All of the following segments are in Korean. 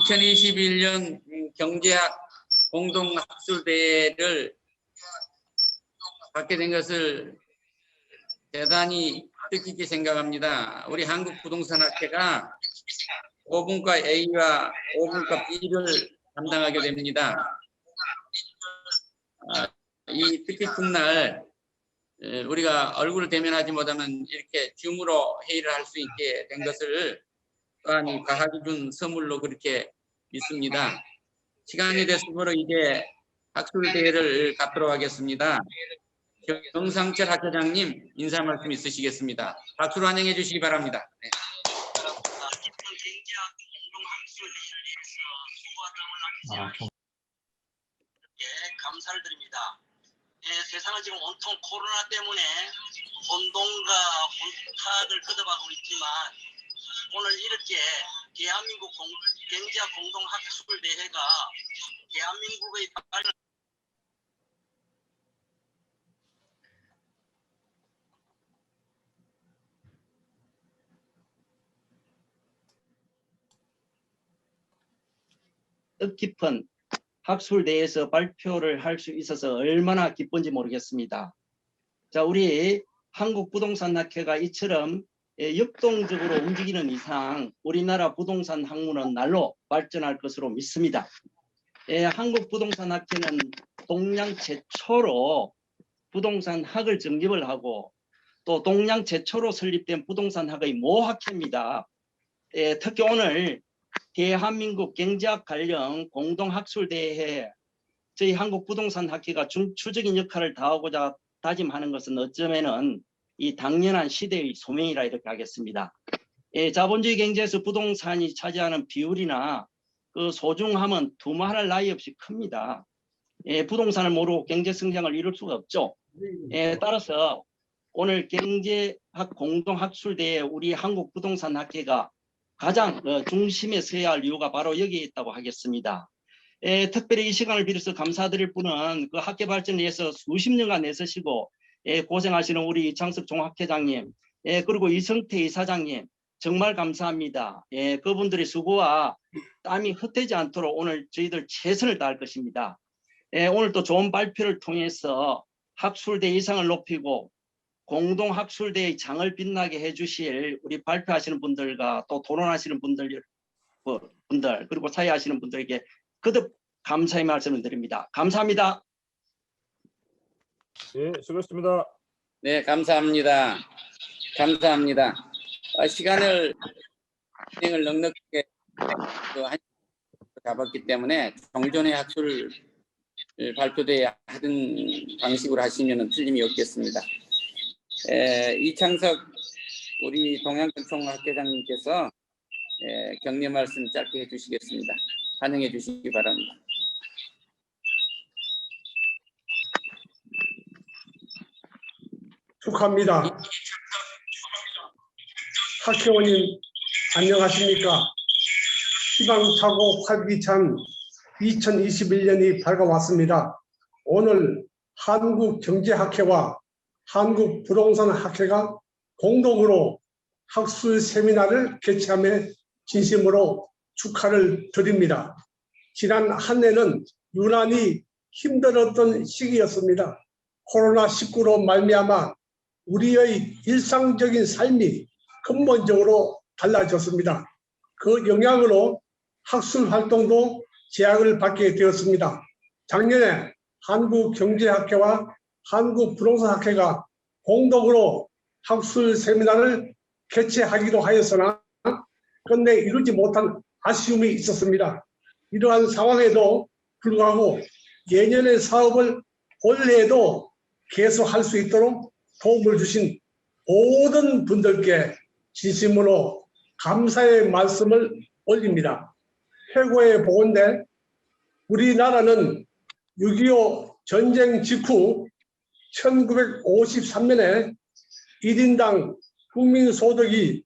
2021년 경제학 공동학술대회를 갖게 된 것을 대단히 뜻깊게 생각합니다. 우리 한국부동산학회가 5분과 A와 5분과 B를 담당하게 됩니다. 이 뜻깊은 날 우리가 얼굴을 대면하지 못하면 이렇게 줌으로 회의를 할 수 있게 된 것을 또한 과학이 준 선물로 그렇게 믿습니다. 시간이 됐으므로 이제 학술대회를 갖도록 하겠습니다. 정상철 학회장님 인사 말씀 있으시겠습니다. 박수로 환영해 주시기 바랍니다. 네. 감사를 드립니다. 세상은 지금 온통 코로나 때문에 혼돈과 혼탁을 끄덕하고 있지만 오늘 이렇게 대한민국 경제학 공동학술대회가 대한민국의 뜻깊은 학술대회에서 발표를 할 수 있어서 얼마나 기쁜지 모르겠습니다. 자, 우리 한국부동산학회가 이처럼 역동적으로 움직이는 이상 우리나라 부동산 학문은 날로 발전할 것으로 믿습니다. 한국부동산학회는 동양 최초로 부동산학을 정립을 하고 또 동양 최초로 설립된 부동산학의 모학회입니다. 특히 오늘 대한민국 경제학 관련 공동학술대회에 저희 한국부동산학회가 중추적인 역할을 다하고자 다짐하는 것은 어쩌면은 이 당연한 시대의 소명이라 이렇게 하겠습니다. 자본주의 경제에서 부동산이 차지하는 비율이나 그 소중함은 두말할 나위 없이 큽니다. 부동산을 모르고 경제 성장을 이룰 수가 없죠. 따라서 오늘 경제학 공동학술대회 우리 한국부동산학회가 가장 중심에 서야 할 이유가 바로 여기에 있다고 하겠습니다. 특별히 이 시간을 빌어서 감사드릴 분은 그 학회 발전을 위해서 수십 년간 애쓰시고 고생하시는 우리 이창석 종학회장님, 그리고 이성태 이사장님 정말 감사합니다. 그분들의 수고와 땀이 헛되지 않도록 오늘 저희들 최선을 다할 것입니다. 오늘 또 좋은 발표를 통해서 학술대 이상을 높이고 공동학술대의 장을 빛나게 해주실 우리 발표하시는 분들과 또 토론하시는 분들 그리고 사회하시는 분들에게 거듭 감사의 말씀을 드립니다. 감사합니다. 네, 수고했습니다. 네, 감사합니다. 감사합니다. 시간을 진행을 넉넉하게 잡았기 때문에 종전의 학술 발표대회 하던 방식으로 하시면 틀림이 없겠습니다. 이창석 우리 동양정통학회장님께서 격려 말씀 짧게 해주시겠습니다. 환영해 주시기 바랍니다. 축하합니다. 학회원님 안녕하십니까? 희망차고 활기찬 2021년이 밝아왔습니다. 오늘 한국경제학회와 한국부동산학회가 공동으로 학술 세미나를 개최하며 진심으로 축하를 드립니다. 지난 한 해는 유난히 힘들었던 시기였습니다. 코로나19로 말미암아 우리의 일상적인 삶이 근본적으로 달라졌습니다. 그 영향으로 학술 활동도 제약을 받게 되었습니다. 작년에 한국경제학회와 한국부동산학회가 공동으로 학술 세미나를 개최하기로 하였으나 끝내 이루지 못한 아쉬움이 있었습니다. 이러한 상황에도 불구하고 예년의 사업을 올해에도 계속할 수 있도록 도움을 주신 모든 분들께 진심으로 감사의 말씀을 올립니다. 회고에 보건대 우리나라는 6.25 전쟁 직후 1953년에 1인당 국민소득이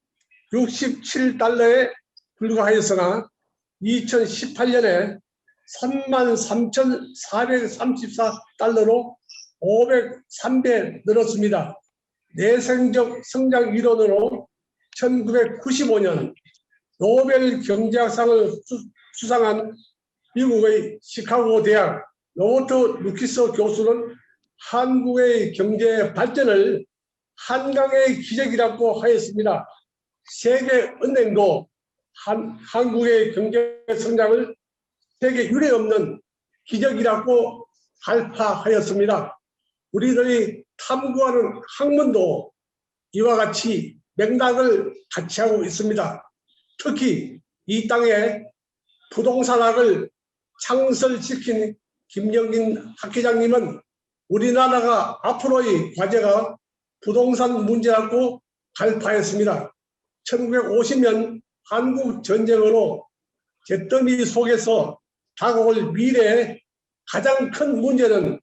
67달러에 불과하였으나 2018년에 33,434달러로 503배 늘었습니다. 내생적 성장 이론으로 1995년 노벨 경제학상을 수상한 미국의 시카고 대학 로버트 루키스 교수는 한국의 경제 발전을 한강의 기적이라고 하였습니다. 세계은행도 한국의 경제 성장을 세계 유례 없는 기적이라고 발표하였습니다. 우리들이 탐구하는 학문도 이와 같이 맥락을 같이 하고 있습니다. 특히 이 땅에 부동산학을 창설시킨 김영인 학회장님은 우리나라가 앞으로의 과제가 부동산 문제라고 발표하였습니다. 1950년 한국 전쟁으로 잿더미 속에서 다가올 미래의 가장 큰 문제는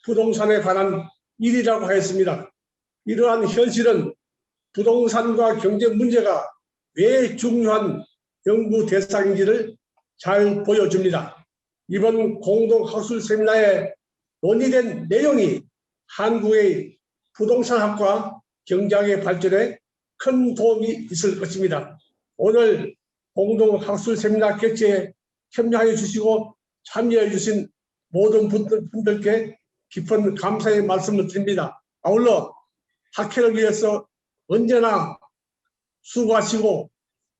부동산에 관한 일이라고 하였습니다. 이러한 현실은 부동산과 경제 문제가 왜 중요한 연구 대상인지를 잘 보여줍니다. 이번 공동학술 세미나에 논의된 내용이 한국의 부동산학과 경제학의 발전에 큰 도움이 있을 것입니다. 오늘 공동학술 세미나 개최에 참여해 주시고 참여해 주신 모든 분들께 깊은 감사의 말씀을 드립니다. 아울러 학회를 위해서 언제나 수고하시고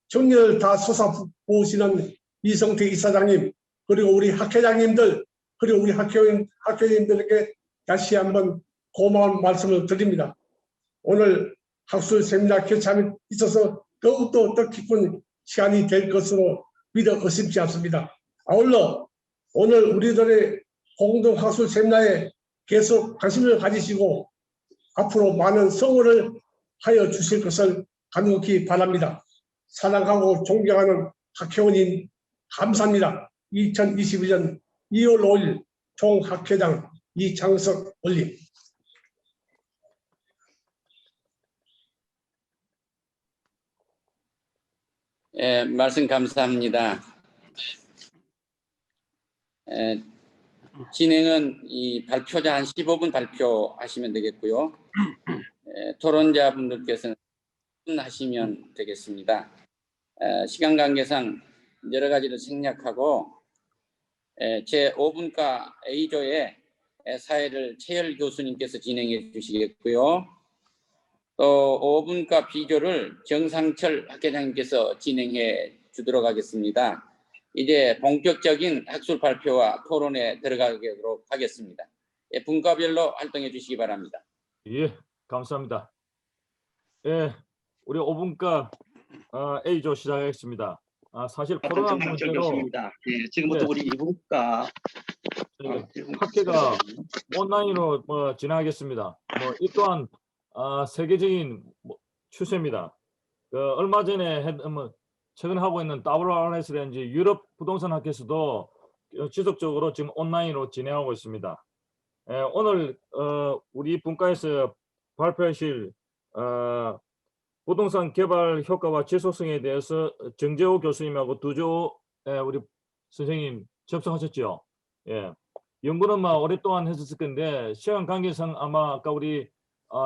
정열을 다 솟아부으시는 이성택 이사장님, 그리고 우리 학회장님들, 그리고 우리 학회님들에게 다시 한번 고마운 말씀을 드립니다. 오늘 학술 세미나 개최함에 있어서 더욱더 뜻깊은 시간이 될 것으로 믿어 의심치 않습니다. 아울러 오늘 우리들의 공동 학술 세미나에 계속 관심을 가지시고 앞으로 많은 성원을 하여 주실 것을 간곡히 바랍니다. 사랑하고 존경하는 학회원님 감사합니다. 2022년 2월 5일 총학회장 이창석 올림. 말씀 감사합니다. 진행은 이 발표자 한 15분 발표하시면 되겠고요. 토론자분들께서는 하시면 되겠습니다. 시간 관계상 여러 가지를 생략하고 제 5분과 A조의 사회를 최열 교수님께서 진행해 주시겠고요. 또 5분과 B조를 정상철 학회장님께서 진행해 주도록 하겠습니다. 이제 본격적인 학술 발표와 토론에 들어가도록 하겠습니다. 분과별로 활동해 주시기 바랍니다. 예, 감사합니다. 예, 우리 5분과 A조 시작하겠습니다. 사실 코로나 정상철 문제로 교수입니다. 예, 지금부터 우리 2분과 학회가 온라인으로 진행하겠습니다. 이 또한 세계적인 추세입니다. 얼마 전에 최근 하고 있는 WRS라든지 유럽 부동산 학회에서도 지속적으로 지금 온라인으로 진행하고 있습니다. 오늘 우리 분과에서 발표하실 부동산 개발 효과와 지속성에 대해서 정재호 교수님하고 두조 우리 선생님 접속하셨죠? 예. 연구는 오랫동안 했었을 건데 시간 관계상 아마 아까 우리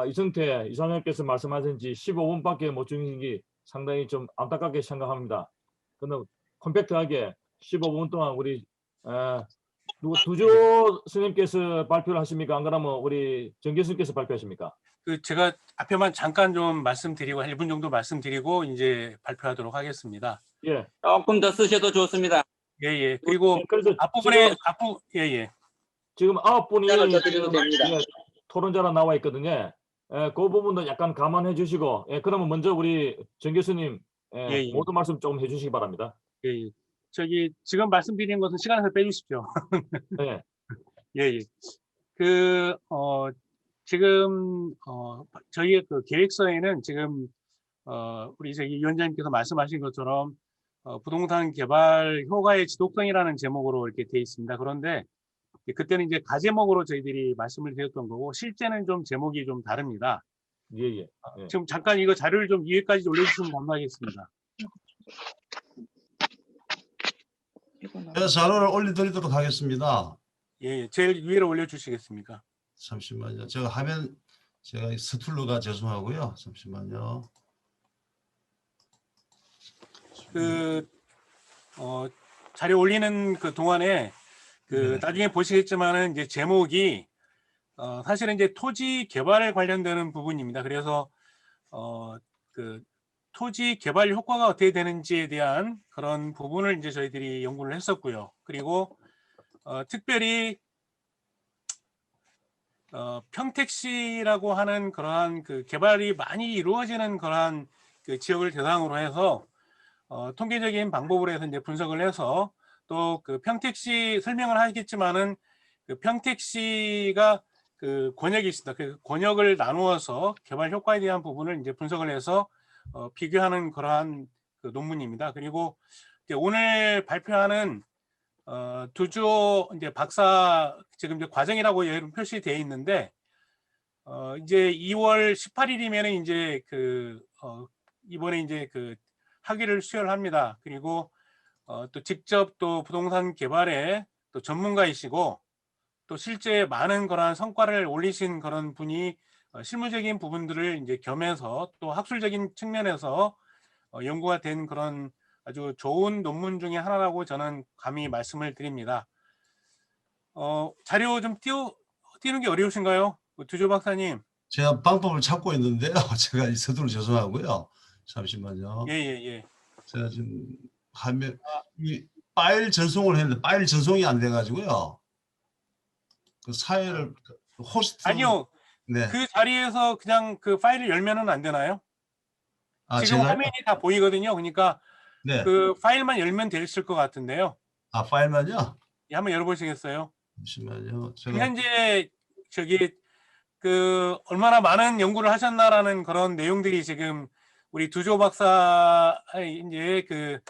이성태 이사장님께서 말씀하신 지 15분밖에 못 주신 게 상당히 좀 안타깝게 생각합니다. 그런데 컴팩트하게 15분 동안 우리 두조 선생님께서 발표를 하십니까? 안 그러면 우리 정 교수님께서 발표하십니까? 제가 앞에만 잠깐 좀 말씀드리고 1분 정도 말씀드리고 이제 발표하도록 하겠습니다. 예. 조금 더 쓰셔도 좋습니다. 예. 그리고 그래서 앞부분에 지금 9분이 시간을 더 드려도 됩니다. 토론자로 나와 있거든요. 그 부분도 약간 감안해 주시고, 그러면 먼저 우리 정 교수님 모든 말씀 조금 해주시기 바랍니다. 예. 저기 지금 말씀드리는 것은 시간에서 빼주십시오. 네. 예. 지금 저희의 그 계획서에는 지금 우리 저기 위원장님께서 말씀하신 것처럼 부동산 개발 효과의 지속성이라는 제목으로 이렇게 돼 있습니다. 그런데 그때는 이제 가제목으로 저희들이 말씀을 드렸던 거고 실제는 좀 제목이 좀 다릅니다. 예. 지금 잠깐 이거 자료를 좀 위에까지 올려주시면 감사하겠습니다. 네, 자료를 올려드리도록 하겠습니다. 예, 제일 위로 올려주시겠습니까? 잠시만요. 제가 화면 제가 스툴러가 죄송하고요. 잠시만요. 그 자료 올리는 그 동안에 그 네. 나중에 보시겠지만은 이제 제목이 사실은 이제 토지 개발 관련되는 부분입니다. 그래서 그 토지 개발 효과가 어떻게 되는지에 대한 그런 부분을 이제 저희들이 연구를 했었고요. 그리고 특별히 평택시라고 하는 그러한 그 개발이 많이 이루어지는 그러한 그 지역을 대상으로 해서 통계적인 방법으로 해서 이제 분석을 해서 또 그 평택시 설명을 하겠지만은 그 평택시가 그 권역이 있습니다. 그 권역을 나누어서 개발 효과에 대한 부분을 이제 분석을 해서 비교하는 그러한 그 논문입니다. 그리고 이제 오늘 발표하는 두조 이제 박사 지금 이제 과정이라고 표시되어 있는데 이제 2월 18일이면은 이제 그 이번에 이제 그 학위를 수여합니다. 그리고 또 직접 또 부동산 개발에 또 전문가이시고 또 실제 많은 그러한 성과를 올리신 그런 분이 실무적인 부분들을 이제 겸해서 또 학술적인 측면에서 연구가 된 그런 아주 좋은 논문 중에 하나라고 저는 감히 말씀을 드립니다. 자료 좀 띄우는 게 어려우신가요? 두조 박사님. 제가 방법을 찾고 있는데요. 제가 이 서두를 죄송하고요. 잠시만요. 예. 제가 지금 화면 이 파일 전송을 했는데 파일 전송이 안 돼가지고요. 그 사회를 호스트 아니요. 네. 그 자리에서 그냥 그 파일을 열면은 안 되나요? 지금 제가요? 화면이 다 보이거든요. 그러니까 네. 그 파일만 열면 됐을 것 같은데요. 파일만요? 예, 한번 열어보시겠어요? 잠시만요. 지금 제가 현재 저기 그 얼마나 많은 연구를 하셨나라는 그런 내용들이 지금 우리 두조 박사 이제 그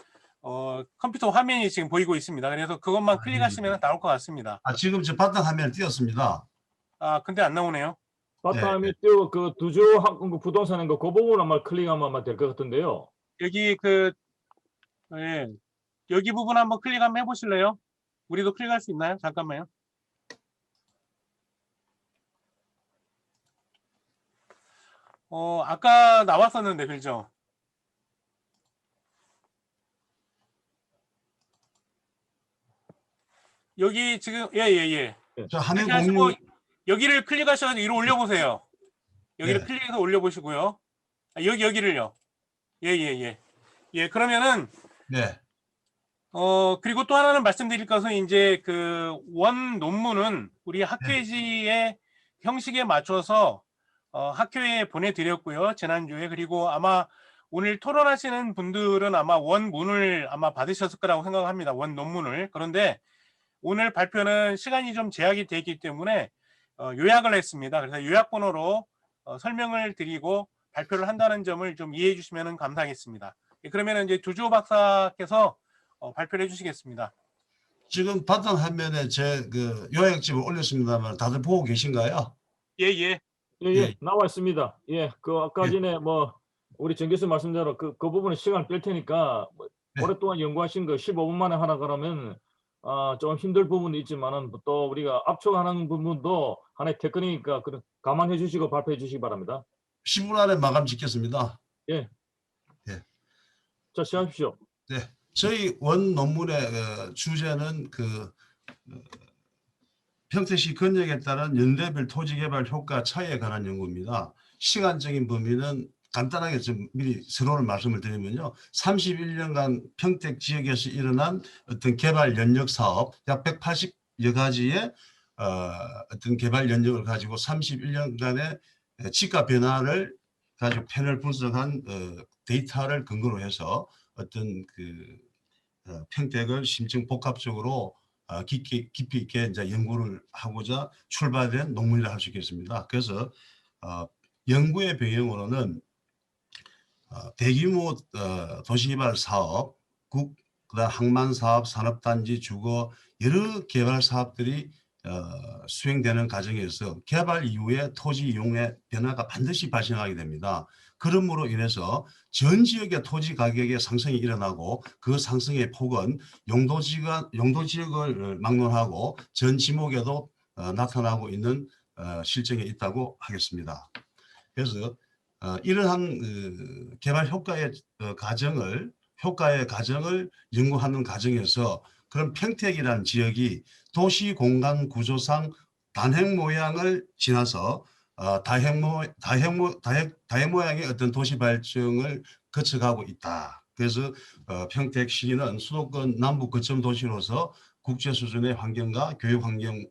컴퓨터 화면이 지금 보이고 있습니다. 그래서 그것만 클릭하시면 나올 것 같습니다. 지금 저 바탕 화면을 띄웠습니다. 근데 안 나오네요. 바탕에 네. 띄워 그 두조 그 부동산인 거 그 부분 아마 클릭하면 아마 될 것 같은데요. 여기 예, 여기 부분 한번 클릭 한번 해보실래요? 우리도 클릭할 수 있나요? 잠깐만요. 아까 나왔었는데 그죠? 여기 지금 예. 저 화면 이렇게 하시고 공유 여기를 클릭하셔서 위로 올려보세요. 여기를 네. 클릭해서 올려보시고요. 여기를요. 예. 그러면은 네. 그리고 또 하나는 말씀드릴 것은 이제 그 원 논문은 우리 학회지의 형식에 맞춰서 학교에 보내드렸고요. 지난주에. 그리고 아마 오늘 토론하시는 분들은 아마 원문을 아마 받으셨을 거라고 생각합니다. 원 논문을. 그런데 오늘 발표는 시간이 좀 제약이 되기 때문에 요약을 했습니다. 그래서 요약본으로 설명을 드리고 발표를 한다는 점을 좀 이해해 주시면 감사하겠습니다. 그러면 이제 두조 박사께서 발표를 해주시겠습니다. 지금 바탕 화면에 제 그 요약집을 올렸습니다만 다들 보고 계신가요? 예. 예, 나와 있습니다. 예, 그 아까 전에 뭐 우리 정 교수 말씀대로 그 부분에 시간을 뺄 테니까 네. 오랫동안 연구하신 거 15분 만에 하나 그러면 좀 힘들 부분도 있지만은 또 우리가 압축하는 부분도 하나의 테크닉이니까 감안해 주시고 발표해 주시기 바랍니다. 10분 안에 마감 짓겠습니다. 예. 예. 자, 시작하십시오. 네. 저희 원 논문의 주제는 평택시 권역에 따른 연대별 토지개발 효과 차이에 관한 연구입니다. 시간적인 범위는 간단하게 좀 미리 서론을 말씀을 드리면요. 31년간 평택 지역에서 일어난 어떤 개발 연역 사업 약 180여 가지의 어떤 개발 연역을 가지고 31년간의 지가 변화를 가지고 패널 분석한 데이터를 근거로 해서 어떤 평택을 심층 복합적으로 깊이 있게 이제 연구를 하고자 출발된 논문이라 할 수 있겠습니다. 그래서 연구의 배경으로는 대규모 도시개발 사업, 그다음 항만 사업, 산업단지, 주거 여러 개발 사업들이 수행되는 과정에서 개발 이후에 토지 이용의 변화가 반드시 발생하게 됩니다. 그러므로 인해서 전 지역의 토지 가격의 상승이 일어나고 그 상승의 폭은 용도 지역을 막론하고 전 지목에도 나타나고 있는 실정에 있다고 하겠습니다. 그래서 이러한 개발 효과의 과정을 효과의 과정을 연구하는 과정에서 그런 평택이라는 지역이 도시 공간 구조상 단핵 모양을 지나서 다핵 모양의 어떤 도시 발전을 거쳐가고 있다. 그래서 평택시는 수도권 남부 거점 도시로서 국제 수준의 환경과 교육 환경이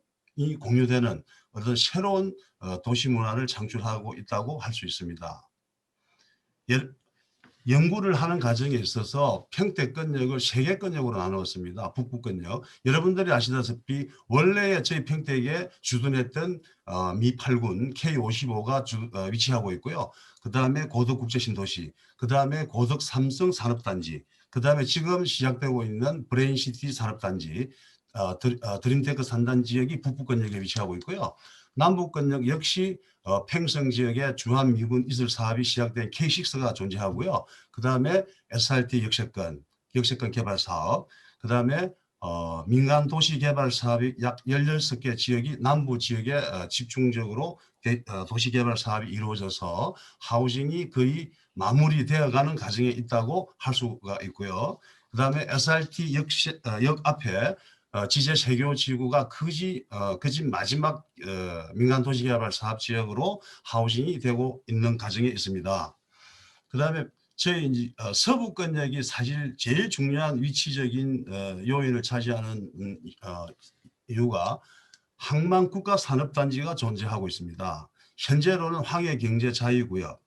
공유되는 어떤 새로운 도시 문화를 창출하고 있다고 할 수 있습니다. 연구를 하는 과정에 있어서 평택권역을 3개 권역으로 나누었습니다. 북부권역. 여러분들이 아시다시피 원래의 저희 평택에 주둔했던 미 8군 K55가 위치하고 있고요. 그 다음에 고덕 국제신도시, 그 다음에 고덕 삼성 산업단지, 그 다음에 지금 시작되고 있는 브레인시티 산업단지, 드림테크 산단 지역이 북부권역에 위치하고 있고요. 남부권역 역시 팽성 지역에 주한미군 이슬 사업이 시작된 K6가 존재하고요. 그 다음에 SRT 역세권 개발 사업, 그 다음에 민간 도시 개발 사업이 약 16개 지역이 남부 지역에 집중적으로 도시 개발 사업이 이루어져서 하우징이 거의 마무리되어가는 과정에 있다고 할 수가 있고요. 그 다음에 SRT 역 앞에 지제 세교 지구가 그 집 마지막 민간 도시개발 사업 지역으로 하우징이 되고 있는 과정에 있습니다. 그 다음에 저희 서부권역이 사실 제일 중요한 위치적인 요인을 차지하는 이유가 항만국가산업단지가 존재하고 있습니다. 현재로는 황해경제자유구역,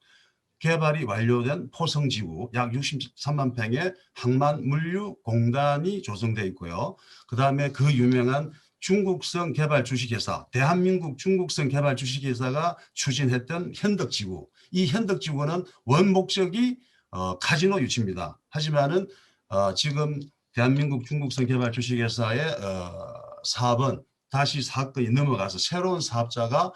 개발이 완료된 포성지구 약 63만 평의 항만물류공단이 조성되어 있고요. 그 다음에 그 유명한 중국성 개발 주식회사, 대한민국 중국성 개발 주식회사가 추진했던 현덕지구. 이 현덕지구는 원목적이 카지노 유치입니다. 하지만은 지금 대한민국 중국성 개발 주식회사의 사업은 다시 사건이 넘어가서 새로운 사업자가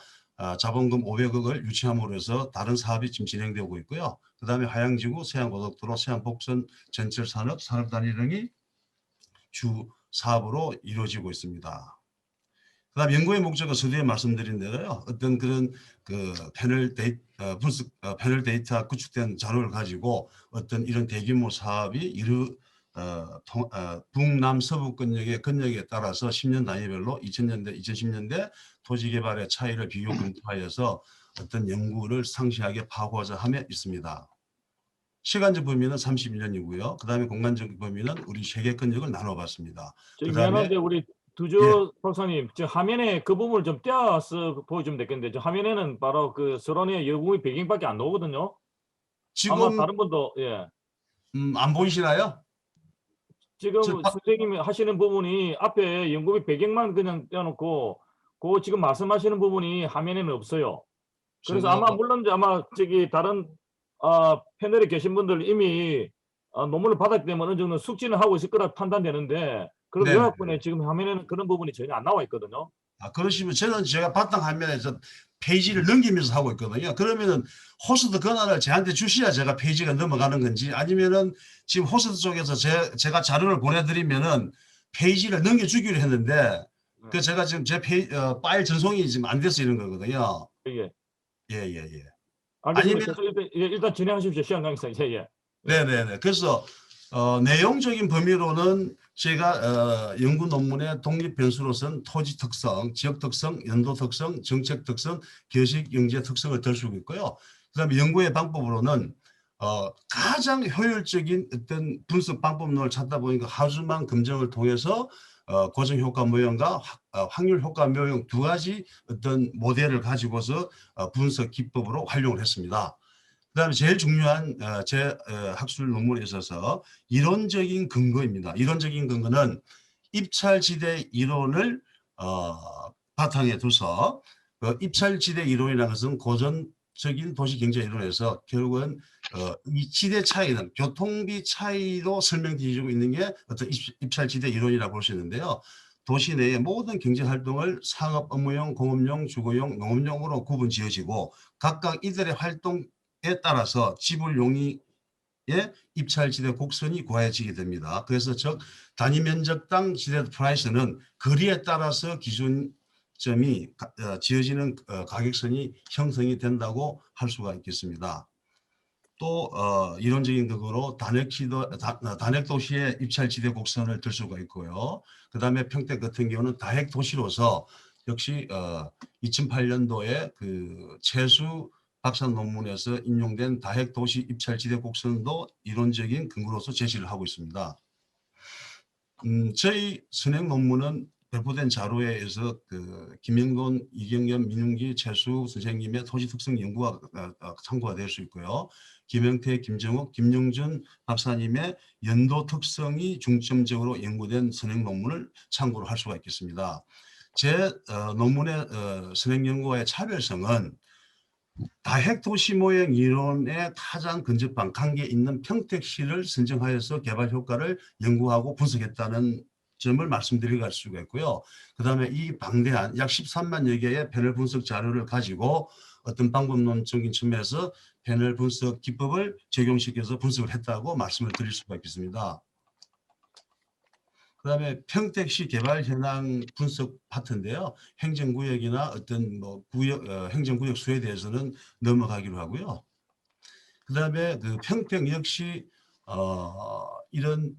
자본금 500억을 유치함으로 해서 다른 사업이 지금 진행되고 있고요. 그 다음에 하양지구, 세안고속도로, 세안복선 전철산업, 산업단지 등이 주 사업으로 이루어지고 있습니다. 그 다음 연구의 목적은 서두에 말씀드린 대로요. 어떤 그런 패널 데이터 구축된 자료를 가지고 어떤 이런 대규모 사업이 북남 서부권역의 권역에 따라서 10년 단위별로 2000년대, 2010년대 토지개발의 차이를 비교 검토하여서 어떤 연구를 상시하게 파고자 함에 있습니다. 시간적 범위는 31년이고요. 그 다음에 공간적 범위는 우리 3개 권역을 나눠봤습니다. 미안한데 우리 두조 박사님, 저 화면에 그 부분을 좀 떼어서 보여주면 되겠는데, 저 화면에는 바로 그 서론의 여부의 배경밖에 안 나오거든요. 지금 아마 다른 분도 안 보이시나요? 지금 선생님이 하시는 부분이 앞에 연구비 배경만 그냥 떼어놓고 그 지금 말씀하시는 부분이 화면에는 없어요. 그래서 아마 물론 아마 저기 다른 패널에 계신 분들 이미 논문을 받았기 때문에 어느 정도 숙지는 하고 있을 거라 판단되는데, 그럼 요약본에 지금 화면에는 그런 부분이 전혀 안 나와 있거든요. 그러시면 제가 바탕 화면에서 페이지를 넘기면서 하고 있거든요. 그러면은 호스트 권한을 저한테 주셔야 제가 페이지가 넘어가는 건지, 아니면은 지금 호스트 쪽에서 제가 자료를 보내드리면은 페이지를 넘겨주기로 했는데 그 제가 지금 제 파일 전송이 지금 안 돼서 이런 거거든요. 예. 아니면 일단 진행하십시오. 시간 관계상. 네네네. 그래서 내용적인 범위로는 제가 연구 논문의 독립 변수로서는 토지 특성, 지역 특성, 연도 특성, 정책 특성, 교식 영재 특성을 들 수 있고요. 그다음에 연구의 방법으로는 가장 효율적인 어떤 분석 방법론을 찾다 보니까 하수만 검증을 통해서 고정 효과 모형과 확률 효과 모형 2가지 어떤 모델을 가지고서 분석 기법으로 활용을 했습니다. 그다음에 제일 중요한 제 학술 논문에 있어서 이론적인 근거입니다. 이론적인 근거는 입찰지대 이론을 바탕에 두서 입찰지대 이론이라는 것은 고전적인 도시경제 이론에서 결국은 이 지대 차이는 교통비 차이로 설명되어지고 있는 게 어떤 입찰지대 이론이라고 볼 수 있는데요. 도시 내의 모든 경제활동을 상업, 업무용, 공업용, 주거용, 농업용으로 구분 지어지고 각각 이들의 활동 에 따라서 지불 용의의 입찰지대 곡선이 구해지게 됩니다. 그래서 즉 단위 면적당 지대 프라이스는 거리에 따라서 기준점이 지어지는 가격선이 형성이 된다고 할 수가 있겠습니다. 또 이론적인 그거로 단핵도시의 입찰지대 곡선을 들 수가 있고요. 그다음에 평택 같은 경우는 다핵도시로서 역시 2008년도에 그 최수 박사 논문에서 인용된 다핵도시 입찰지대 곡선도 이론적인 근거로서 제시를 하고 있습니다. 저희 선행 논문은 배포된 자료에 의해서 그 김영돈, 이경련, 민윤기, 최수 선생님의 토지 특성 연구가 참고가 될 수 있고요. 김영태, 김정욱, 김영준 박사님의 연도 특성이 중점적으로 연구된 선행 논문을 참고로 할 수가 있겠습니다. 제 논문의 선행 연구와의 차별성은 다핵도시 모형 이론에 가장 근접한 관계 있는 평택시를 선정하여서 개발 효과를 연구하고 분석했다는 점을 말씀드리고 갈 수가 있고요. 그 다음에 이 방대한 약 13만여 개의 패널 분석 자료를 가지고 어떤 방법론적인 측면에서 패널 분석 기법을 적용시켜서 분석을 했다고 말씀을 드릴 수가 있겠습니다. 그 다음에 평택시 개발 현황 분석 파트인데요. 행정구역이나 어떤 뭐 행정구역 수에 대해서는 넘어가기로 하고요. 그 다음에 그 평택 역시 이런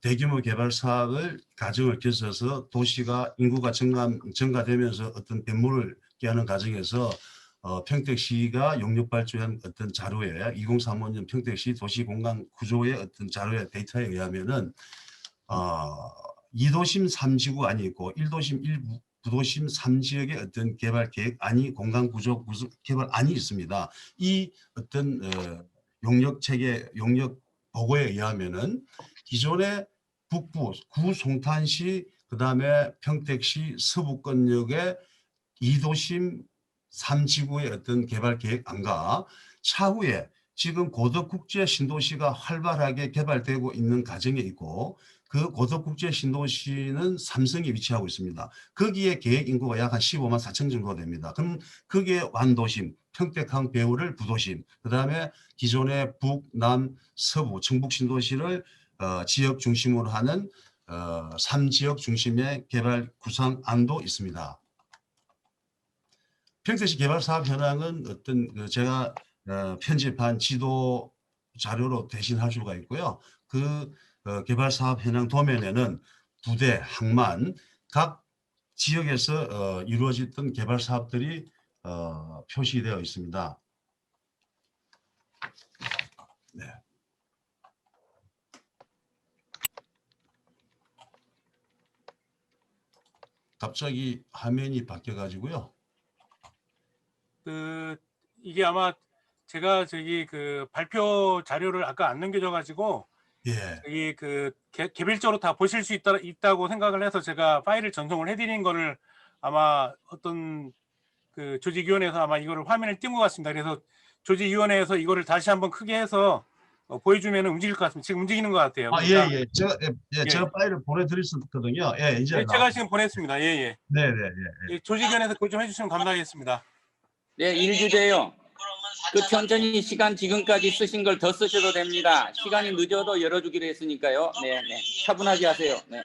대규모 개발 사업을 가정을 겹쳐서 도시가 인구가 증가되면서 어떤 변모를 깨하는 과정에서 평택시가 용역 발주한 어떤 자료에 2035년 평택시 도시공간 구조의 어떤 자료의 데이터에 의하면은 2도심 3지구 안이 있고 1도심 1부도심 3지역의 어떤 개발 계획안이 공간 구조 개발 안이 있습니다. 이 어떤 용역 체계 용역 보고에 의하면은 기존의 북부 구송탄시 그다음에 평택시 서부권역의 2도심 3지구의 어떤 개발 계획안과 차후에 지금 고덕국제 신도시가 활발하게 개발되고 있는 과정에 있고 그 고덕국제 신도시는 삼성에 위치하고 있습니다. 거기에 계획 인구가 약 한 15만 4천 정도 됩니다. 그럼 거기에 완도심, 평택항 배후를 부도심, 그다음에 기존의 북, 남, 서부, 청북 신도시를 지역 중심으로 하는 3지역 중심의 개발 구상안도 있습니다. 평택시 개발 사업 현황은 어떤 제가 편집한 지도 자료로 대신할 수가 있고요. 그 개발 사업 현황 도면에는 부대, 항만, 각 지역에서 이루어졌던 개발 사업들이 표시되어 있습니다. 네. 갑자기 화면이 바뀌어가지고요. 이게 아마 제가 저기 그 발표 자료를 아까 안 넘겨줘가지고 예. 여기 그 개별적으로 다 보실 수 있다고 생각을 해서 제가 파일을 전송을 해드린 거를 아마 어떤 그 조직위원회에서 아마 이거를 화면을 띄운 것 같습니다. 그래서 조직위원회에서 이거를 다시 한번 크게 해서 보여주면 움직일 것 같습니다. 지금 움직이는 것 같아요. 그러니까, 예. 제가 파일을 보내드릴 수 있거든요. 예, 이제 제가 지금 보냈습니다. 예. 네. 조직위원회에서 그걸 좀 해주시면 감사하겠습니다. 네, 일주제요. 그 천천히 시간 지금까지 쓰신 걸 더 쓰셔도 됩니다. 시간이 늦어도 열어주기로 했으니까요. 네. 차분하게 하세요. 네.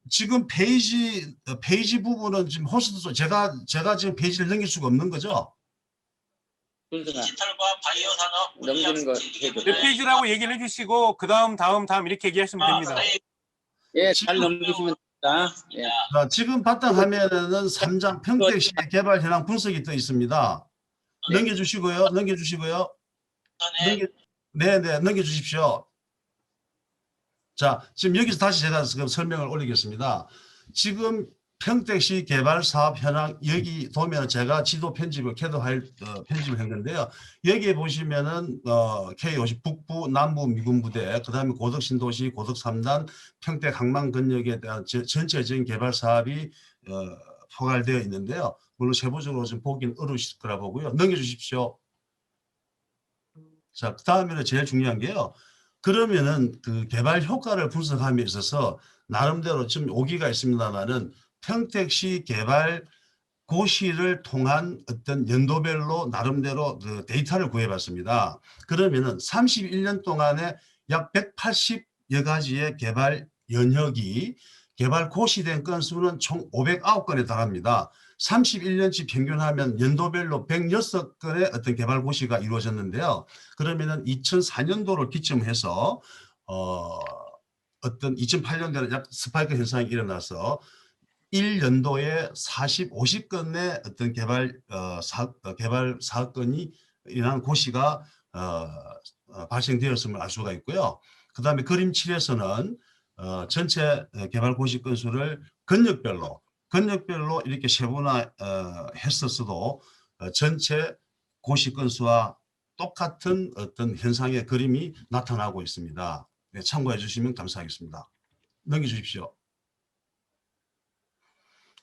지금 페이지 부분은 지금 호스트 제가 지금 페이지를 넘길 수가 없는 거죠? 순서가 디지털과 바이오 산업 넘기는 거 해줘. 몇 페이지라고 얘기를 해주시고 그 다음 이렇게 얘기하시면 됩니다. 예, 잘 넘기시면 됩니다. 예. 자, 지금 바탕화면에는 3장 평택시 개발 현황 분석이 떠 있습니다. 넘겨주시고요. 넘겨주십시오. 자, 지금 여기서 다시 제가 지금 설명을 올리겠습니다. 지금 평택시 개발 사업 현황 여기 보면 제가 지도 편집을 캐드 파일 편집을 했는데요. 여기에 보시면은 K50 북부 남부 미군부대 그다음에 고덕 신도시 고덕 3단 평택 항만 건역에 대한 전체적인 개발 사업이 포괄되어 있는데요. 물론 세부적으로 좀 보기는 어려우실 거라 보고요. 넘겨주십시오. 자, 그다음에는 제일 중요한 게요. 그러면은 그 개발 효과를 분석함에 있어서 나름대로 좀 오기가 있습니다만은 평택시 개발 고시를 통한 어떤 연도별로 나름대로 그 데이터를 구해봤습니다. 그러면은 31년 동안에 약 180여 가지의 개발 연역이 개발 고시된 건수는 총 509건에 달합니다. 31년치 평균하면 연도별로 106건의 어떤 개발 고시가 이루어졌는데요. 그러면은 2004년도를 기점해서 어떤 2008년도에는 약 스파이크 현상이 일어나서 1년도에 50건의 어떤 개발 사건이 일어난 고시가 발생되었음을 알 수가 있고요. 그 다음에 그림 7에서는 전체 개발 고시 건수를 권역별로 이렇게 세분화했었어도 전체 고시 건수와 똑같은 어떤 현상의 그림이 나타나고 있습니다. 네, 참고해 주시면 감사하겠습니다. 넘겨주십시오.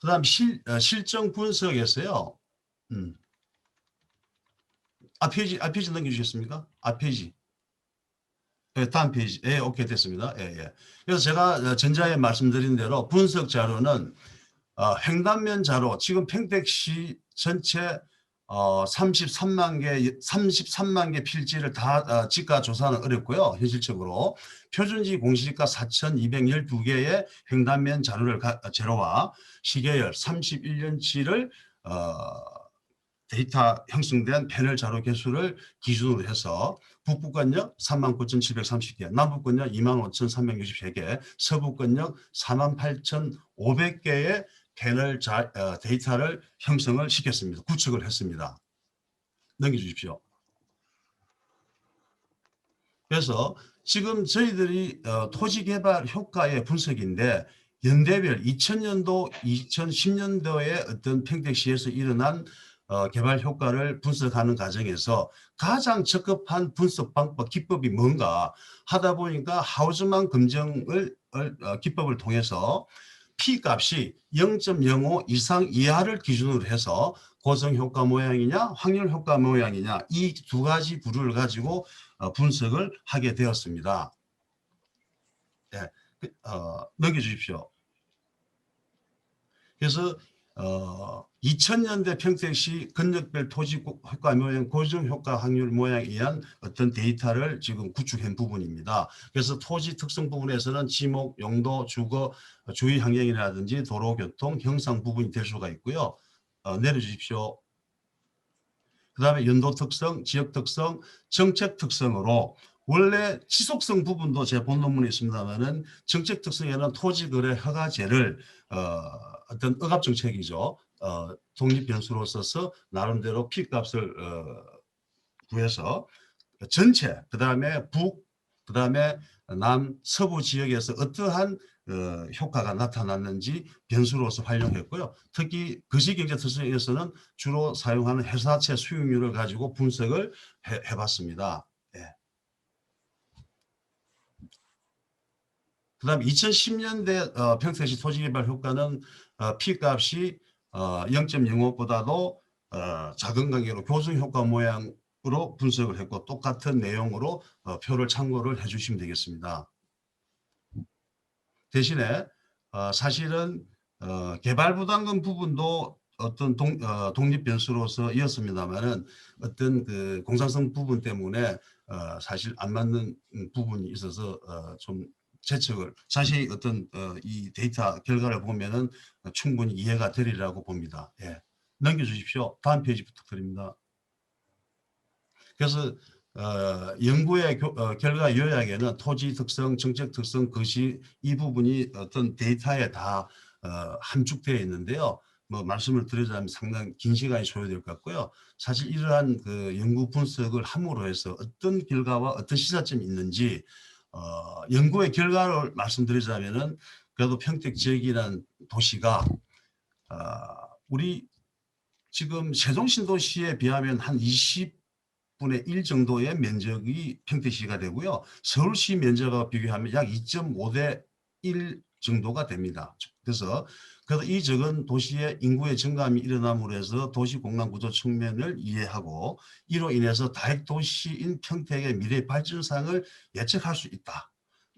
그 다음 실정 분석에서요. 앞페이지 넘겨주시겠습니까? 앞페이지. 네, 다음 페이지. 예, 오케이 됐습니다. 예. 그래서 제가 전자에 말씀드린 대로 분석 자료는 횡단면 자료, 지금 평택시 전체 33만 개 필지를 다 지가 조사는 어렵고요. 현실적으로 표준지 공시지가 4,212개의 횡단면 자료를 재료와 시계열 31년치를 데이터 형성된 패널 자료 개수를 기준으로 해서 북부권역 39,730개, 남부권역 25,363개, 서부권역 48,500개의 패널 데이터를 형성을 시켰습니다. 구축을 했습니다. 넘겨주십시오. 그래서 지금 저희들이 토지개발 효과의 분석인데 연대별 2000년도, 2010년도에 어떤 평택시에서 일어난 개발 효과를 분석하는 과정에서 가장 적합한 분석 방법, 기법이 뭔가 하다 보니까 하우즈만 검증을 기법을 통해서 P값이 0.05 이상 이하를 기준으로 해서 고성효과 모양이냐 확률효과 모양이냐 이 두 가지 부류를 가지고 분석을 하게 되었습니다. 네, 넘겨주십시오. 그래서 2000년대 평택시 권역별 토지 효과 모양, 고정효과 확률 모양에 의한 어떤 데이터를 지금 구축한 부분입니다. 그래서 토지 특성 부분에서는 지목, 용도, 주거, 주의 환경이라든지 도로, 교통, 형상 부분이 될 수가 있고요. 내려주십시오. 그 다음에 연도 특성, 지역 특성, 정책 특성으로 원래 지속성 부분도 제 본논문에 있습니다만은 정책 특성에는 토지 거래 허가제를 어떤 억압 정책이죠. 독립 변수로 써서 나름대로 P값을 구해서 전체 그다음에 북 그다음에 남 서부 지역에서 어떠한 효과가 나타났는지 변수로서 활용했고요. 특히 거시경제 특성에서는 주로 사용하는 회사채 수익률을 가지고 분석을 해봤습니다. 예. 그 다음에 2010년대 평택시 토지개발 효과는 P값이 0.05보다도 작은 관계로 교정효과 모양으로 분석을 했고 똑같은 내용으로 표를 참고를 해주시면 되겠습니다. 대신에 사실은 개발부담금 부분도 어떤 독립 변수로서 이었습니다만은 어떤 그 공상성 부분 때문에 사실 안 맞는 부분이 있어서 좀 재측을 자세히 어떤 이 데이터 결과를 보면은 충분히 이해가 되리라고 봅니다. 예. 넘겨주십시오. 다음 페이지 부탁드립니다. 그래서 연구의 결과 요약에는 토지 특성, 정책 특성, 거시 이 부분이 어떤 데이터에 다 함축되어 있는데요. 뭐 말씀을 드리자면 상당히 긴 시간이 소요될 것 같고요. 사실 이러한 그 연구 분석을 함으로 해서 어떤 결과와 어떤 시사점이 있는지 연구의 결과를 말씀드리자면은 그래도 평택 지역이라는 도시가 우리 지금 세종신도시에 비하면 한 20분의 1 정도의 면적이 평택시가 되고요. 서울시 면적과 비교하면 약 2.5대 1 정도가 됩니다. 그래서 이 적은 도시의 인구의 증감이 일어남으로 해서 도시 공간 구조 측면을 이해하고 이로 인해서 다핵도시인 평택의 미래 발전상을 예측할 수 있다.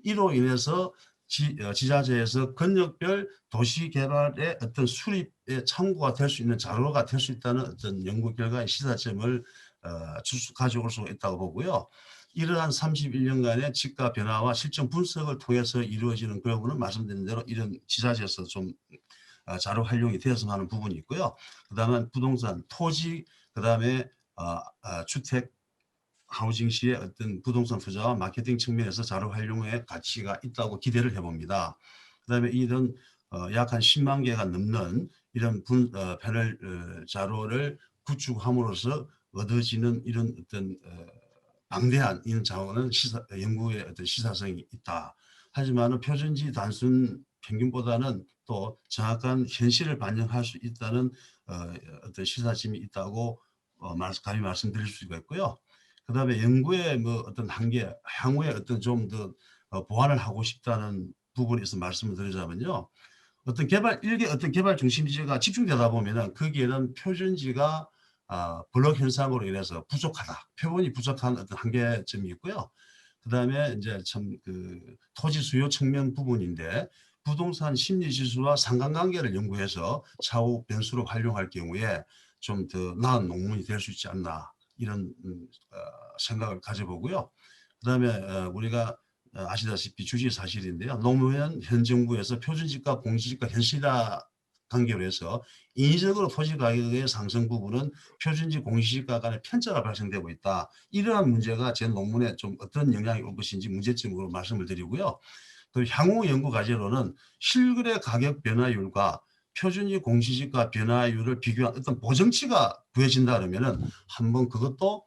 이로 인해서 지자체에서 권역별 도시 개발의 어떤 수립의 참고가 될 수 있는 자료가 될 수 있다는 어떤 연구 결과의 시사점을 가져올 수 있다고 보고요. 이러한 31년간의 집가 변화와 실정 분석을 통해서 이루어지는 그런 부분은 말씀드린 대로 이런 지자체에서 좀 자료 활용이 되었으면 하는 부분이 있고요. 그다음에 부동산, 토지, 그다음에 주택, 하우징 시의 어떤 부동산 투자와 마케팅 측면에서 자료 활용의 가치가 있다고 기대를 해봅니다. 그다음에 이런 약 한 10만 개가 넘는 이런 패널 자료를 구축함으로써 얻어지는 이런 어떤 방대한 이런 자원은 연구의 어떤 시사성이 있다. 하지만 표준지 단순 평균보다는 또 정확한 현실을 반영할 수 있다는 어떤 시사점이 있다고 감히 말씀드릴 수가 있고요. 그다음에 연구의 뭐 어떤 한계, 향후에 어떤 좀 더 보완을 하고 싶다는 부분에 있어서 말씀을 드리자면요. 어떤 개발 중심지가 집중되다 보면은 거기에는 표준지가 블록 현상으로 인해서 부족하다. 표본이 부족한 어떤 한계점이 있고요. 그다음에 이제 참 그 토지 수요 측면 부분인데 부동산 심리 지수와 상관관계를 연구해서 차후 변수로 활용할 경우에 좀 더 나은 논문이 될 수 있지 않나 이런 생각을 가져보고요. 그다음에 우리가 아시다시피 주식 사실인데요. 노무현 현 정부에서 표준지가 공시지가 현실화 관계로 해서 인위적으로 토지 가격의 상승 부분은 표준지 공시지가 간의 편차가 발생되고 있다. 이러한 문제가 제 논문에 좀 어떤 영향이 올 것인지 문제점으로 말씀을 드리고요. 또 향후 연구 과제로는 실거래 가격 변화율과 표준지 공시지가 변화율을 비교한 어떤 보정치가 구해진다 그러면은 한번 그것도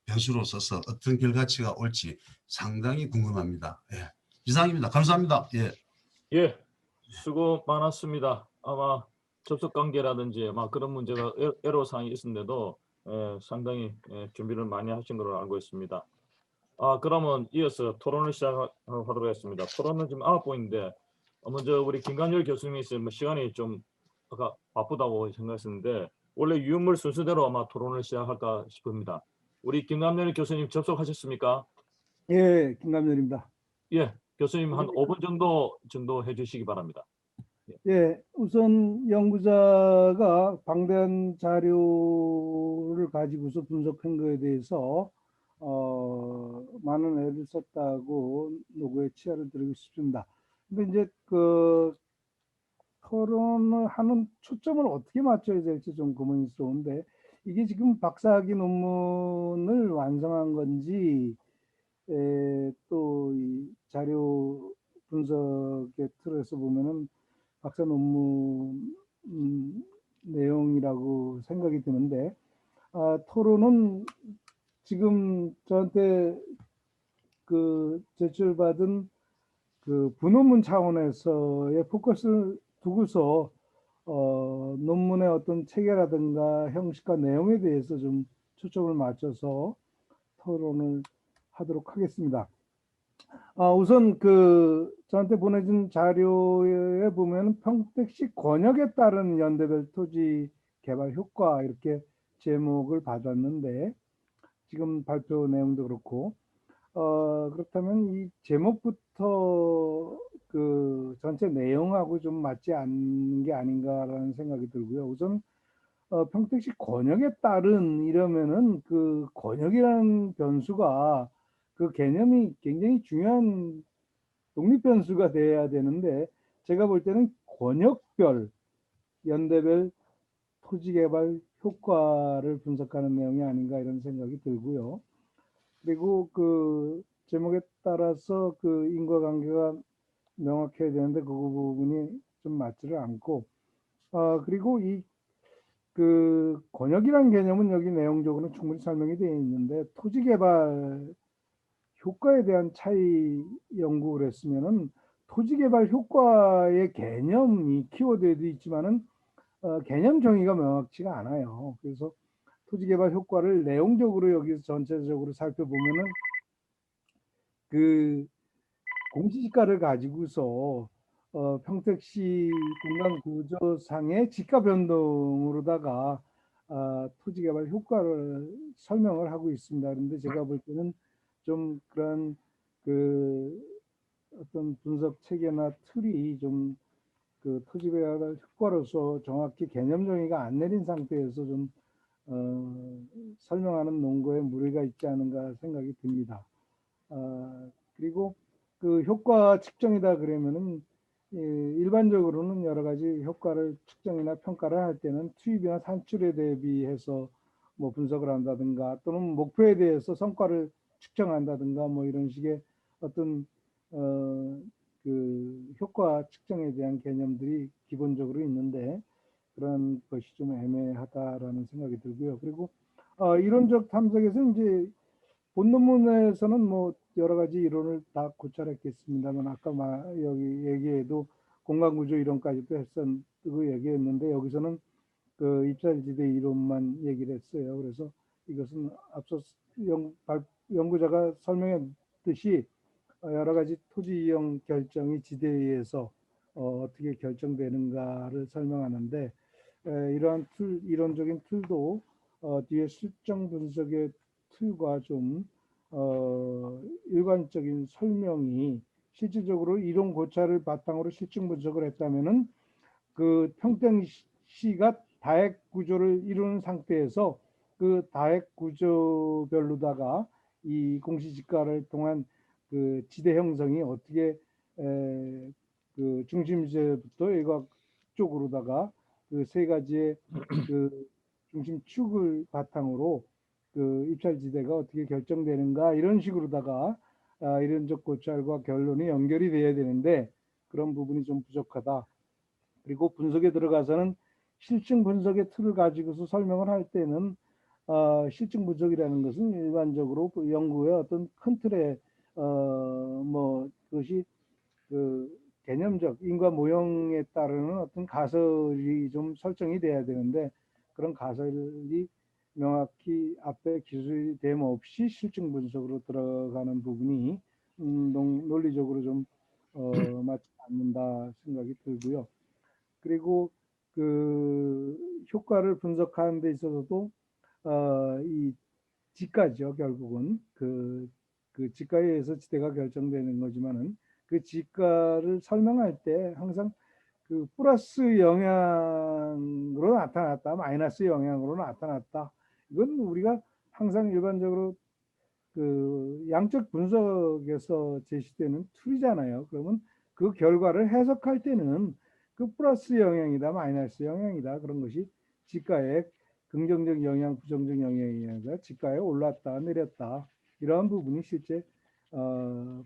변수로 써서 어떤 결과치가 올지 상당히 궁금합니다. 예. 이상입니다. 감사합니다. 예. 예, 수고 많았습니다. 아마 접속 관계라든지 막 그런 문제가 애로사항이 있었는데도 상당히 준비를 많이 하신 걸로 알고 있습니다. 그러면 이어서 토론을 시작하도록 하겠습니다. 토론은 지금 9분인데 먼저 우리 김관열 교수님이 있으면 시간이 좀 아까 바쁘다고 생각했었는데 원래 유물 순서대로 아마 토론을 시작할까 싶습니다. 우리 김관열 교수님 접속하셨습니까? 예, 김남열입니다. 예, 교수님 한 5분 정도 해주시기 바랍니다. 예, 우선 연구자가 방대한 자료를 가지고서 분석한 거에 대해서 많은 애를 썼다고 노고의 치하를 드리고 싶습니다. 근데 이제 그 토론을 하는 초점을 어떻게 맞춰야 될지 좀 고민스러운데 이게 지금 박사학위 논문을 완성한 건지 또 이 자료 분석의 틀에서 보면은 박사 논문 내용이라고 생각이 드는데 토론은 지금 저한테 그 제출받은 그 부논문 차원에서의 포커스를 두고서 논문의 어떤 체계라든가 형식과 내용에 대해서 좀 초점을 맞춰서 토론을 하도록 하겠습니다. 우선 그 저한테 보내준 자료에 보면 평택시 권역에 따른 연대별 토지 개발 효과 이렇게 제목을 받았는데 지금 발표 내용도 그렇고 그렇다면 이 제목부터 그 전체 내용하고 좀 맞지 않는 게 아닌가라는 생각이 들고요. 우선 평택시 권역에 따른 이러면은 그 권역이라는 변수가 그 개념이 굉장히 중요한 독립 변수가 돼야 되는데 제가 볼 때는 권역별 연대별 토지 개발 효과를 분석하는 내용이 아닌가 이런 생각이 들고요. 그리고 그 제목에 따라서 그 인과관계가 명확해야 되는데 그 부분이 좀 맞지를 않고 그리고 이 그 권역이라는 개념은 여기 내용적으로는 충분히 설명이 되어 있는데 토지 개발 효과에 대한 차이 연구를 했으면은 토지 개발 효과의 개념이 키워드에도 있지만은 개념 정의가 명확치가 않아요. 그래서 토지 개발 효과를 내용적으로 여기서 전체적으로 살펴보면은 그 공시지가를 가지고서 평택시 공간 구조상의 지가 변동으로다가 토지 개발 효과를 설명을 하고 있습니다. 그런데 제가 볼 때는 좀 그런 그 어떤 분석 체계나 틀이 좀 그 토지 개발 효과로서 정확히 개념 정의가 안 내린 상태에서 좀 설명하는 논거에 무리가 있지 않은가 생각이 듭니다. 그리고 그 효과 측정이다 그러면은 일반적으로는 여러 가지 효과를 측정이나 평가를 할 때는 투입이나 산출에 대비해서 뭐 분석을 한다든가 또는 목표에 대해서 성과를 측정한다든가 뭐 이런 식의 어떤 그 효과 측정에 대한 개념들이 기본적으로 있는데 그런 것이 좀 애매하다라는 생각이 들고요. 그리고 이론적 탐색에서 이제 본 논문에서는 뭐 여러 가지 이론을 다 고찰했겠습니다만 아까 여기 얘기에도 공간구조 이론까지도 그 얘기했는데 여기서는 그 입찰지대 이론만 얘기를 했어요. 그래서 이것은 앞서 연구자가 설명했듯이 여러 가지 토지 이용 결정이 지대에 의해서 어떻게 결정되는가를 설명하는데 이러한 이론적인 툴도 뒤에 실정 분석의 툴과 좀 일관적인 설명이 실질적으로 이론 고찰을 바탕으로 실증 분석을 했다면은 그 평택시가 다액 구조를 이루는 상태에서 그 다액 구조별로다가 이 공시지가를 통한 그 지대 형성이 어떻게 그 중심지대부터 외곽 쪽으로다가 그 세 가지의 그 중심축을 바탕으로 그 입찰지대가 어떻게 결정되는가 이런 식으로다가 이론적 고찰과 결론이 연결이 돼야 되는데 그런 부분이 좀 부족하다. 그리고 분석에 들어가서는 실증 분석의 틀을 가지고서 설명을 할 때는 실증 분석이라는 것은 일반적으로 그 연구의 어떤 큰 틀에 뭐 그것이 그 개념적 인과 모형에 따르는 어떤 가설이 좀 설정이 돼야 되는데 그런 가설이 명확히 앞에 기술이 됨 없이 실증 분석으로 들어가는 부분이 논리적으로 좀 맞지 않는다 생각이 들고요. 그리고 그 효과를 분석하는 데 있어서도 이 지가죠. 결국은 그 지가에 의해서 지대가 결정되는 거지만은 그 지가를 설명할 때 항상 그 플러스 영향으로 나타났다, 마이너스 영향으로 나타났다. 이건 우리가 항상 일반적으로 그 양적 분석에서 제시되는 툴이잖아요. 그러면 그 결과를 해석할 때는 그 플러스 영향이다, 마이너스 영향이다. 그런 것이 지가에 긍정적 영향, 부정적 영향이 아니라 지가에 올랐다, 내렸다. 이러한 부분이 실제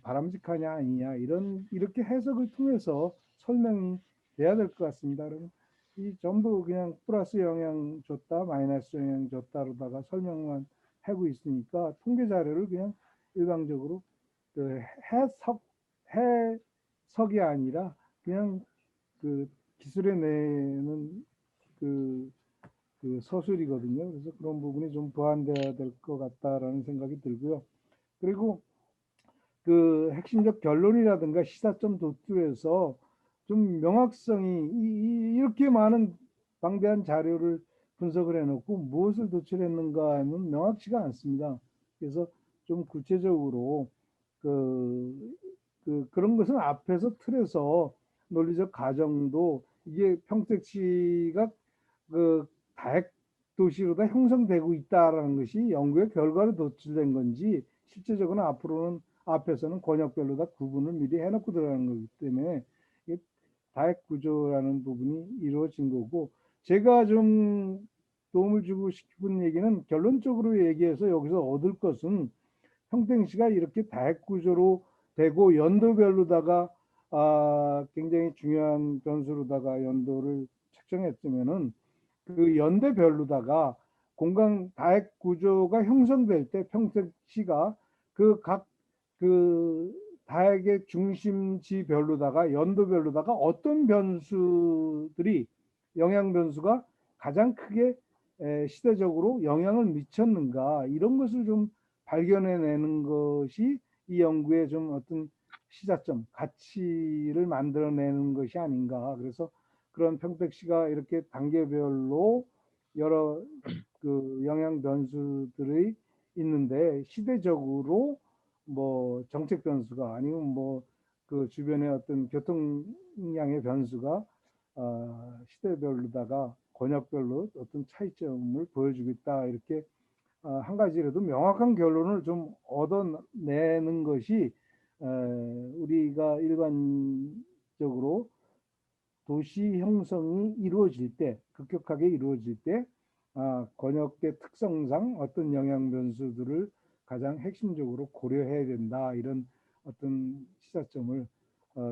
바람직하냐 아니냐 이렇게 해석을 통해서 설명이 돼야 될 것 같습니다. 그러면 이 전부 그냥 플러스 영향 줬다, 마이너스 영향 줬다로다가 설명만 하고 있으니까 통계 자료를 그냥 일방적으로 그 해석이 아니라 그냥 그 기술에 내는 그 서술이거든요. 그래서 그런 부분이 좀 보완돼야 될 것 같다라는 생각이 들고요. 그리고 그 핵심적 결론이라든가 시사점 도출에서 좀 명확성이 이렇게 많은 방대한 자료를 분석을 해놓고 무엇을 도출했는가는 명확치가 않습니다. 그래서 좀 구체적으로 그런 것은 앞에서 틀에서 논리적 가정도 이게 평택시가 그 다핵 도시로다 형성되고 있다라는 것이 연구의 결과로 도출된 건지 실제적으로는 앞으로는 앞에서는 권역별로 다 구분을 미리 해놓고 들어가는 거기 때문에 다핵 구조라는 부분이 이루어진 거고 제가 좀 도움을 주고 싶은 얘기는 결론적으로 얘기해서 여기서 얻을 것은 평택시가 이렇게 다핵 구조로 되고 연도별로다가 굉장히 중요한 변수로다가 연도를 책정했으면은 그 연대별로다가 공간 다핵 구조가 형성될 때 평택시가 그 각 그 다핵의 중심지별로다가 연도별로다가 어떤 변수들이 영향 변수가 가장 크게 시대적으로 영향을 미쳤는가 이런 것을 좀 발견해내는 것이 이 연구의 좀 어떤 시작점, 가치를 만들어내는 것이 아닌가. 그래서 그런 평택시가 이렇게 단계별로 여러 그 영향 변수들이 있는데 시대적으로 뭐 정책 변수가 아니면 뭐 그 주변의 어떤 교통량의 변수가 시대별로다가 권역별로 어떤 차이점을 보여주고 있다 이렇게 한 가지라도 명확한 결론을 좀 얻어내는 것이 우리가 일반적으로 도시 형성이 이루어질 때, 급격하게 이루어질 때 권역의 특성상 어떤 영향 변수들을 가장 핵심적으로 고려해야 된다, 이런 어떤 시사점을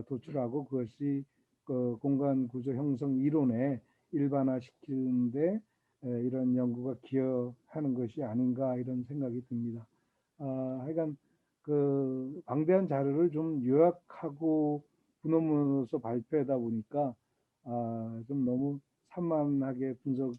도출하고 그것이 그 공간 구조 형성 이론에 일반화시키는데 이런 연구가 기여하는 것이 아닌가, 이런 생각이 듭니다. 하여간 그 방대한 자료를 좀 요약하고 분원문으로서 발표하다 보니까 좀 너무 산만하게 분석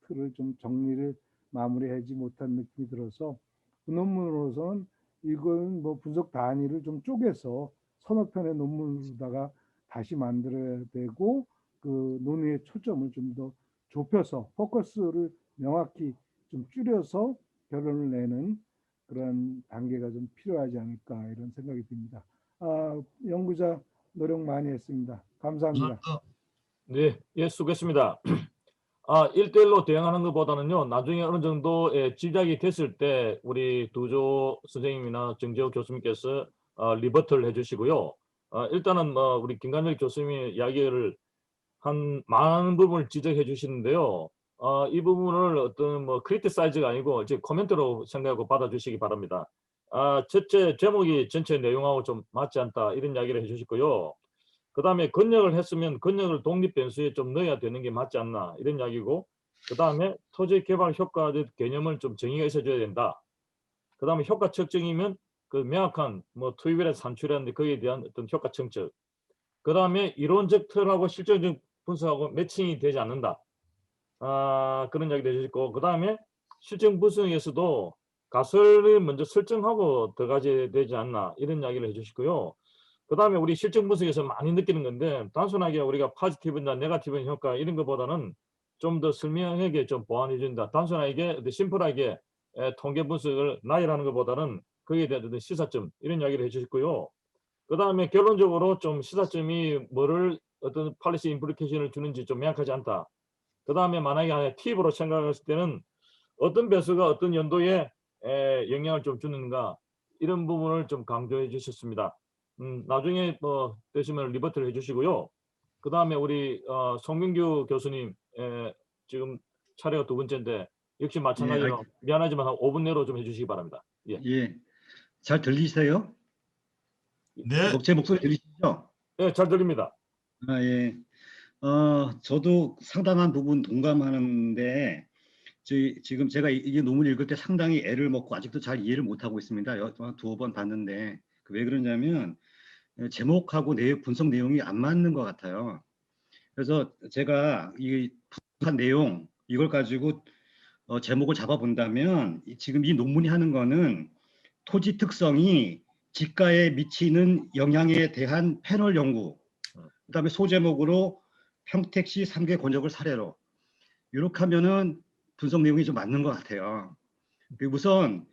틀을 좀 정리를 마무리하지 못한 느낌이 들어서 논문으로서는 이건 뭐 분석 단위를 좀 쪼개서 서너 편의 논문으로다가 다시 만들어야 되고 그 논의의 초점을 좀 더 좁혀서 포커스를 명확히 좀 줄여서 결론을 내는 그런 단계가 좀 필요하지 않을까, 이런 생각이 듭니다. 연구자 노력 많이 했습니다. 감사합니다. 네, 예, 수고했습니다. 1대1로 대응하는 것보다는요, 나중에 어느 정도의 지적이 됐을 때 우리 두조 선생님이나 정재욱 교수님께서 리버트를 해주시고요. 일단은 우리 김관일 교수님이 이야기를 한 많은 부분을 지적해 주시는데요. 이 부분을 어떤 크리티사이즈가 아니고 이제 코멘트로 생각하고 받아주시기 바랍니다. 첫째, 제목이 전체 내용하고 좀 맞지 않다, 이런 이야기를 해주시고요. 그 다음에 건역을 했으면 건역을 독립 변수에 좀 넣어야 되는 게 맞지 않나, 이런 이야기고, 그 다음에 토지 개발 효과 개념을 좀 정의가 있어줘야 된다. 그 다음에 효과 측정이면 그 명확한 투입이나 산출이라는데 거기에 대한 어떤 효과 측정. 그 다음에 이론적 틀하고 실질적 분석하고 매칭이 되지 않는다. 그런 이야기도 해주시고, 그 다음에 실증 분석에서도 가설을 먼저 설정하고 들어가야 되지 않나, 이런 이야기를 해주시고요. 그 다음에 우리 실증 분석에서 많이 느끼는 건데, 단순하게 우리가 포지티브나 네거티브 효과 이런 것보다는 좀 더 설명하게 좀 보완해 준다. 단순하게 심플하게 통계 분석을 나열하는 것보다는 거기에 대한 어떤 시사점, 이런 이야기를 해주셨고요. 그 다음에 결론적으로 좀 시사점이 뭐를 어떤 팔리시 임플리케이션을 주는지 좀 명확하지 않다. 그 다음에 만약에 팁으로 생각했을 때는 어떤 배수가 어떤 연도에 영향을 좀 주는가, 이런 부분을 좀 강조해 주셨습니다. 나중에 되시면 리버트를 해주시고요. 그 다음에 우리 송민규 교수님, 지금 차례가 2번째인데 역시 마찬가지로 미안하지만 한 5분 내로 좀 해주시기 바랍니다. 예. 예, 잘 들리세요? 네. 제 목소리 들리시죠? 네, 잘 들립니다. 예. 저도 상당한 부분 동감하는데 지금 제가 이 논문을 읽을 때 상당히 애를 먹고 아직도 잘 이해를 못하고 있습니다. 두어 번 봤는데 왜 그러냐면 제목하고 분석 내용이 안 맞는 것 같아요. 그래서 제가 이 분석한 내용 이걸 가지고 제목을 잡아본다면 지금 이 논문이 하는 거는 토지 특성이 지가에 미치는 영향에 대한 패널 연구, 그다음에 소제목으로 평택시 3개 권역을 사례로, 이렇게 하면은 분석 내용이 좀 맞는 것 같아요. 우선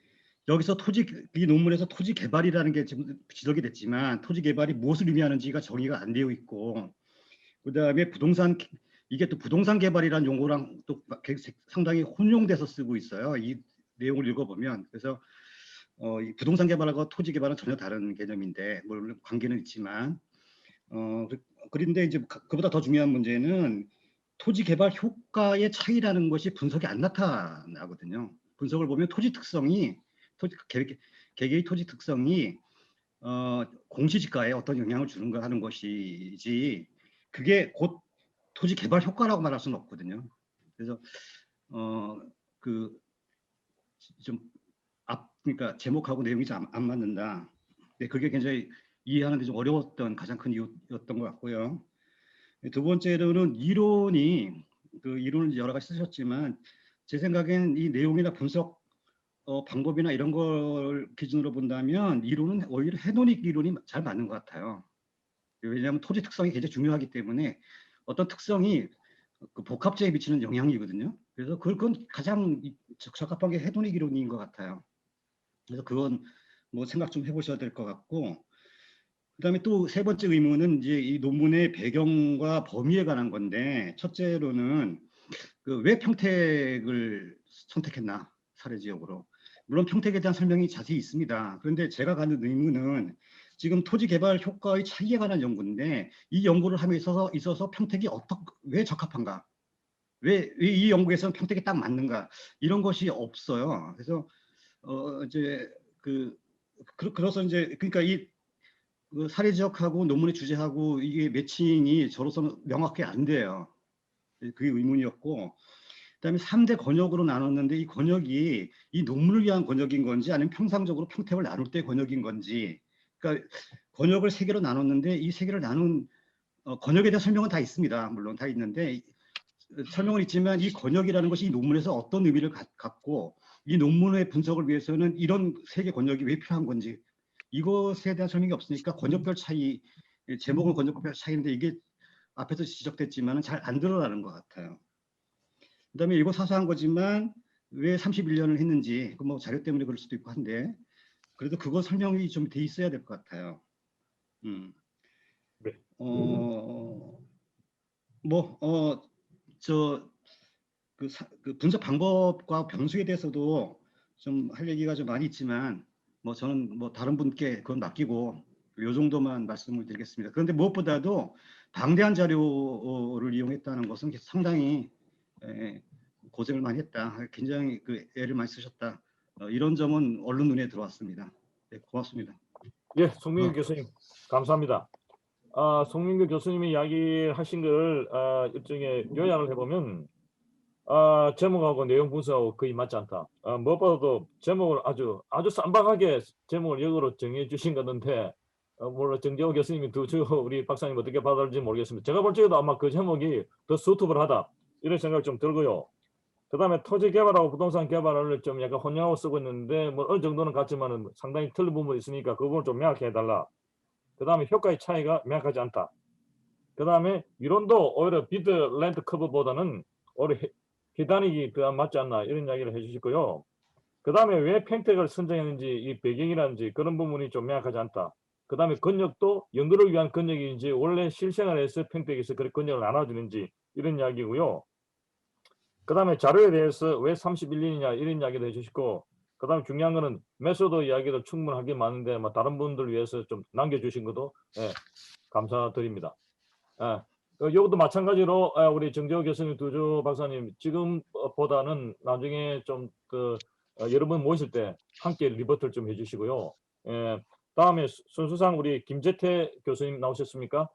여기서 이 논문에서 토지 개발이라는 게 지금 지적이 됐지만 토지 개발이 무엇을 의미하는지가 정의가 안 되어 있고, 그다음에 이게 또 부동산 개발이라는 용어랑 또 상당히 혼용돼서 쓰고 있어요. 이 내용을 읽어보면. 그래서 이 부동산 개발하고 토지 개발은 전혀 다른 개념인데 물론 관계는 있지만 그런데 이제 그보다 더 중요한 문제는 토지 개발 효과의 차이라는 것이 분석이 안 나타나거든요. 분석을 보면 토지 특성이 개개의 토지 특성이 공시지가에 어떤 영향을 주는가 하는 것이지 그게 곧 토지 개발 효과라고 말할 수는 없거든요. 그래서 그러니까 제목하고 내용이 좀 안 맞는다. 네, 그게 굉장히 이해하는데 좀 어려웠던 가장 큰 이유였던 것 같고요. 두 번째로는 이론을 여러 가지 쓰셨지만 제 생각엔 이 내용이나 분석 방법이나 이런 걸 기준으로 본다면 이론은 오히려 해노닉 이론이 잘 맞는 것 같아요. 왜냐하면 토지 특성이 굉장히 중요하기 때문에 어떤 특성이 그 복합제에 미치는 영향이거든요. 그래서 그건 가장 적합한 게 해노닉 이론인 것 같아요. 그래서 그건 생각 좀 해보셔야 될 것 같고, 그다음에 또 세 번째 의문은 이제 이 논문의 배경과 범위에 관한 건데, 첫째로는 왜 평택을 선택했나, 사례 지역으로. 물론 평택에 대한 설명이 자세히 있습니다. 그런데 제가 갖는 의문은 지금 토지 개발 효과의 차이에 관한 연구인데 이 연구를 함에 있어서 평택이 왜 적합한가? 왜 이 연구에서는 평택이 딱 맞는가? 이런 것이 없어요. 그래서 이제 그래서 이제 그러니까 그 사례 지역하고 논문의 주제하고 이게 매칭이 저로서는 명확히 안 돼요. 그게 의문이었고, 그다음에 3대 권역으로 나눴는데 이 권역이 이 논문을 위한 권역인 건지 아니면 평상적으로 평택을 나눌 때 권역인 건지, 그러니까 권역을 3개로 나눴는데 이 3개를 나눈 권역에 대한 설명은 다 있습니다. 물론 다 있는데 설명은 있지만 이 권역이라는 것이 이 논문에서 어떤 의미를 갖고 이 논문의 분석을 위해서는 이런 3개 권역이 왜 필요한 건지 이것에 대한 설명이 없으니까 권역별 차이, 제목은 권역별 차이인데 이게 앞에서 지적됐지만 잘 안 드러나는 것 같아요. 그다음에 이거 사소한 거지만 왜 31년을 했는지 뭐 자료 때문에 그럴 수도 있고 한데 그래도 그거 설명이 좀 돼 있어야 될 것 같아요. 네. 그 분석 방법과 변수에 대해서도 좀 할 얘기가 좀 많이 있지만 뭐 저는 뭐 다른 분께 그건 맡기고 요 정도만 말씀을 드리겠습니다. 그런데 무엇보다도 방대한 자료를 이용했다는 것은 상당히 고생을 많이 했다. 굉장히 그 애를 많이 쓰셨다. 이런 점은 언론 눈에 들어왔습니다. 네, 고맙습니다. 예, 송민규 교수님 감사합니다. 송민규 교수님이 이야기하신 걸 일종의 요약을 해보면 제목하고 내용 분석하고 거의 맞지 않다. 무엇보다도 제목을 아주 쌈박하게 제목을 역으로 정해 주신 건데 물론 정재호 교수님이 우리 박사님 어떻게 받아들일지 모르겠습니다. 제가 볼 적에도 아마 그 제목이 더 수트블하다 이런 생각이 좀 들고요. 그 다음에 토지 개발하고 부동산 개발을 좀 약간 혼용하고 쓰고 있는데 뭐 어느 정도는 같지만은 상당히 틀린 부분이 있으니까 그 부분을 좀 명확히 해달라. 그 다음에 효과의 차이가 명확하지 않다. 그 다음에 이론도 오히려 비드 랜드 커브보다는 오히려 해단익이 더 맞지 않나 이런 이야기를 해주시고요. 그 다음에 왜 평택을 선정했는지 이 배경이라든지 그런 부분이 좀 명확하지 않다. 그 다음에 권역도 연구를 위한 권역인지 원래 실생활에서 평택에서 그렇게 권역을 나눠주는지 이런 이야기고요. 그 다음에 자료에 대해서 왜 31년이냐 이런 이야기도 해주시고 그 다음에 중요한 거는 메소드 이야기도 충분하게 많은데 뭐 다른 분들 위해서 좀 남겨주신 것도 감사드립니다. 이것도 마찬가지로 우리 정재호 교수님, 두조 박사님 지금보다는 나중에 좀 여러분 모실 때 함께 리포트를 좀 해주시고요. 다음에 순수상 우리 김재태 교수님 나오셨습니까?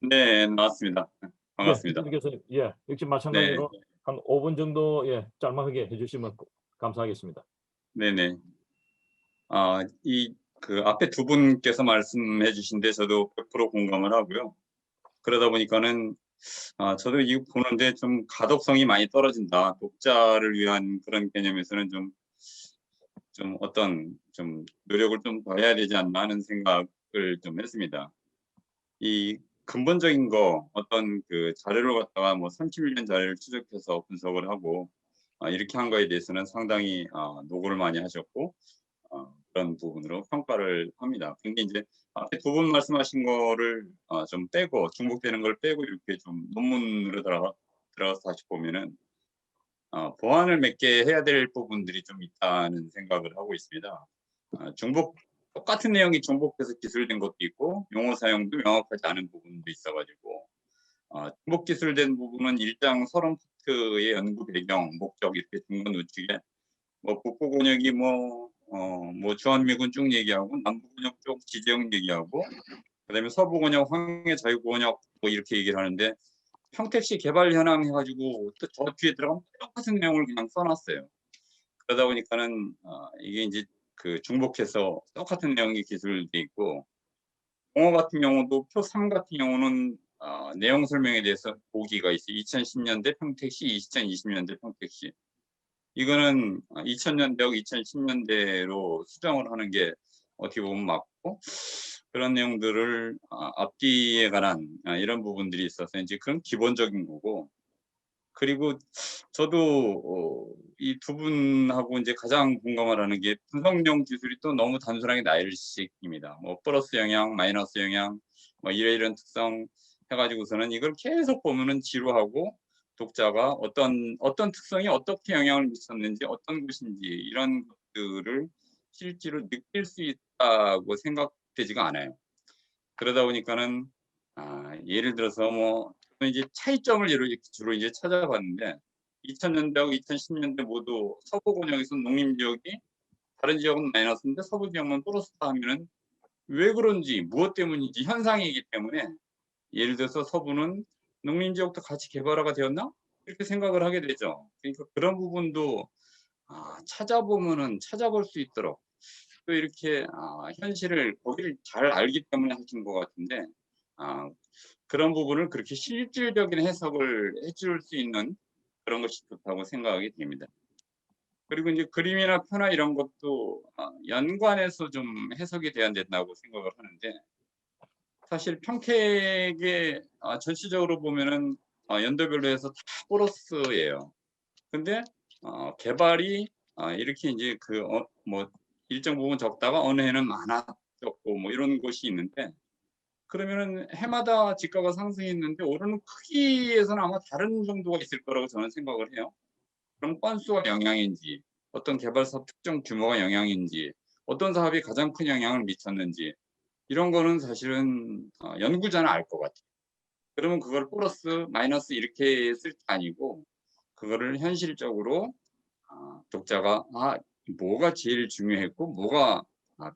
네, 나왔습니다. 반갑습니다. 네, 교수님, 역시 마찬가지로 한 5분 정도 짤막하게 해주시면 감사하겠습니다. 네네. 그 앞에 두 분께서 말씀해 주신데 저도 100% 공감을 하고요. 그러다 보니까는 저도 이거 보는데 좀 가독성이 많이 떨어진다. 독자를 위한 그런 개념에서는 좀 어떤 좀 노력을 좀 더 해야 되지 않나 하는 생각을 좀 했습니다. 이 근본적인 거 어떤 그 자료를 갖다가 뭐 31년 자료를 추적해서 분석을 하고 이렇게 한 거에 대해서는 상당히 노고를 많이 하셨고 그런 부분으로 평가를 합니다. 근데 이제 앞에 두 분 말씀하신 거를 좀 빼고 중복되는 걸 빼고 이렇게 좀 논문으로 들어가서 다시 보면은 보완을 몇 개 해야 될 부분들이 좀 있다는 생각을 하고 있습니다. 똑같은 내용이 중복돼서 기술된 것도 있고 용어 사용도 명확하지 않은 부분도 있어가지고 중복 기술된 부분은 1장 30파트의 연구 배경, 목적 이렇게 중간 우측에 뭐 북부 권역이 뭐 주한미군 쭉 얘기하고 남부 권역 쪽 지정 얘기하고 그다음에 서부 권역 황해 자유구 권역 뭐 이렇게 얘기를 하는데 평택시 개발 현황 해가지고 또 저 뒤에 들어가면 똑같은 내용을 그냥 써놨어요. 그러다 보니까는 이게 이제 그 중복해서 똑같은 내용이 기술돼 있고 공어 같은 경우도 표 3 같은 경우는 내용 설명에 대해서 보기가 있어요. 2010년대 평택시, 2020년대 평택시. 이거는 2000년대하고 2010년대로 수정을 하는 게 어떻게 보면 맞고 그런 내용들을 앞뒤에 관한 이런 부분들이 있어서 이제 그런 기본적인 거고 그리고 저도 이 두 분하고 이제 가장 공감을 하는 게 분석용 기술이 또 너무 단순하게 나열식입니다. 뭐 플러스 영향, 마이너스 영향, 뭐 이런 특성 해가지고서는 이걸 계속 보면은 지루하고 독자가 어떤 특성이 어떻게 영향을 미쳤는지 어떤 것인지 이런 것들을 실제로 느낄 수 있다고 생각되지가 않아요. 그러다 보니까는 예를 들어서 뭐 이제 차이점을 주로 이제 찾아봤는데 2000년대하고 2010년대 모두 서부 권역에서 농림 지역이 다른 지역은 마이너스인데 서부 지역만 플러스다 하면은 왜 그런지 무엇 때문인지 현상이기 때문에 예를 들어서 서부는 농림 지역도 같이 개발화가 되었나? 이렇게 생각을 하게 되죠. 그러니까 그런 부분도 찾아보면은 찾아볼 수 있도록 또 이렇게 현실을 거기를 잘 알기 때문에 하신 것 같은데 그런 부분을 그렇게 실질적인 해석을 해줄 수 있는 그런 것이 좋다고 생각이 됩니다. 그리고 이제 그림이나 표나 이런 것도 연관해서 좀 해석이 돼야 된다고 생각을 하는데 사실 평택에 전체적으로 보면은 연도별로 해서 다 플러스예요. 근데 개발이 이렇게 이제 뭐 일정 부분 적다가 어느 해는 많아졌고 뭐 이런 곳이 있는데 그러면은 해마다 지가가 상승했는데 오르는 크기에서는 아마 다른 정도가 있을 거라고 저는 생각을 해요. 그럼 건수가 영향인지 어떤 개발 사업 특정 규모가 영향인지 어떤 사업이 가장 큰 영향을 미쳤는지 이런 거는 사실은 연구자는 알 것 같아요. 그러면 그걸 플러스 마이너스 이렇게 쓸 게 아니고 그거를 현실적으로 독자가 뭐가 제일 중요했고 뭐가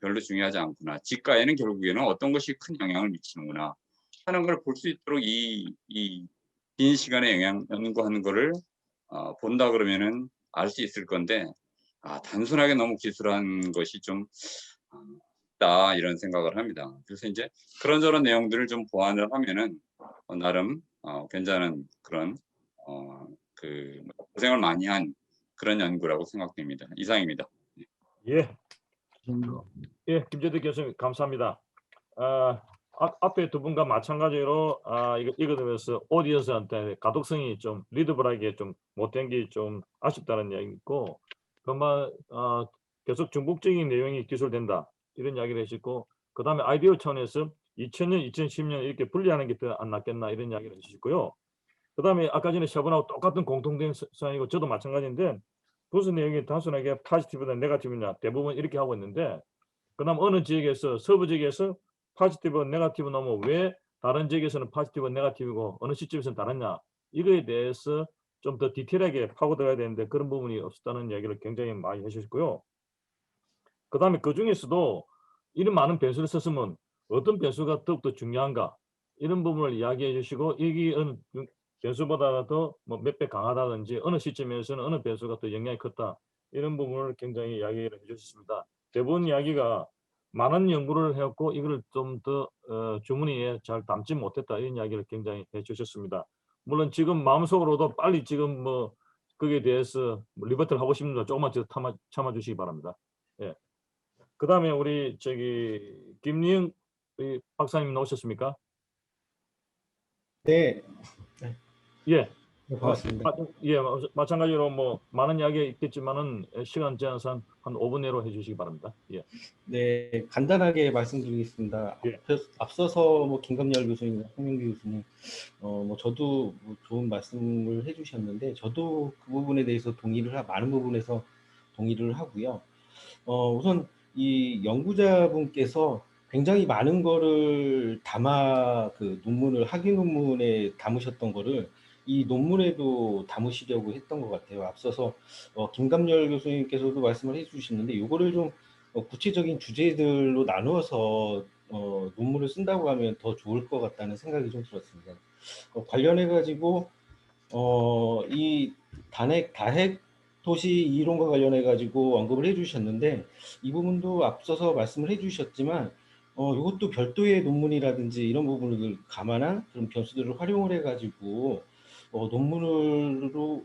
별로 중요하지 않구나. 지가에는 결국에는 어떤 것이 큰 영향을 미치는구나 하는 걸 볼 수 있도록 이 긴 시간에 연구하는 거를 본다 그러면은 알 수 있을 건데 단순하게 너무 기술한 것이 좀 있다 이런 생각을 합니다. 그래서 이제 그런저런 내용들을 좀 보완을 하면은 나름 괜찮은 그런 고생을 많이 한 그런 연구라고 생각됩니다. 이상입니다. 예. 예, 김재득 교수님 감사합니다. 앞에 두 분과 마찬가지로 이거 들으면서 오디언스한테 가독성이 좀 리더블하게 좀 못된 게 좀 아쉽다는 이야기 있고 그만 계속 중복적인 내용이 기술된다 이런 이야기를 하시고 그 다음에 아이디어 차원에서 2000년, 2010년 이렇게 분리하는 게 더 안 낫겠나 이런 이야기를 해주시고요. 그 다음에 아까 전에 셔번하고 똑같은 공통된 사항이고 저도 마찬가지인데 부수 내용이 단순하게 포지티브나 네거티브냐 대부분 이렇게 하고 있는데 그다음 어느 지역에서 서부 지역에서 포지티브 네거티브 나오면 왜 다른 지역에서는 포지티브 네거티브고 어느 시점에서는 다르냐 이거에 대해서 좀 더 디테일하게 파고 들어가야 되는데 그런 부분이 없었다는 이야기를 굉장히 많이 해주셨고요. 그 다음에 그 중에서도 이런 많은 변수를 썼으면 어떤 변수가 더욱더 중요한가 이런 부분을 이야기해 주시고 이게 어느 변수보다도 뭐 몇 배 강하다든지 어느 시점에서는 어느 변수가 더 영향이 컸다 이런 부분을 굉장히 이야기를 해주셨습니다. 대부분 이야기가 많은 연구를 해왔고 이걸 좀 더 주머니에 잘 담지 못했다 이런 이야기를 굉장히 해주셨습니다. 물론 지금 마음속으로도 빨리 지금 뭐 거기에 대해서 뭐 리버트를 하고 싶은 분 조금만 더 참아주시기 바랍니다. 예. 그 다음에 우리 김리영 박사님 나오셨습니까? 네. 예. 반갑습니다. 예, 마찬가지로 뭐 많은 이야기가 있겠지만은 시간 제한상 한 5분 내로 해주시기 바랍니다. 예. 네, 간단하게 말씀드리겠습니다. 예. 앞서서 뭐 김감열 교수님, 홍명기 교수님, 뭐 저도 뭐 좋은 말씀을 해주셨는데 저도 그 부분에 대해서 많은 부분에서 동의를 하고요. 우선 이 연구자분께서 굉장히 많은 거를 학위 논문에 담으셨던 거를 이 논문에도 담으시려고 했던 것 같아요. 앞서서 김감열 교수님께서도 말씀을 해주셨는데 이거를 좀 구체적인 주제들로 나누어서 논문을 쓴다고 하면 더 좋을 것 같다는 생각이 좀 들었습니다. 관련해 가지고 이 다핵 도시 이론과 관련해 가지고 언급을 해주셨는데 이 부분도 앞서서 말씀을 해주셨지만 이것도 별도의 논문이라든지 이런 부분을 감안한 그런 변수들을 활용을 해 가지고 논문으로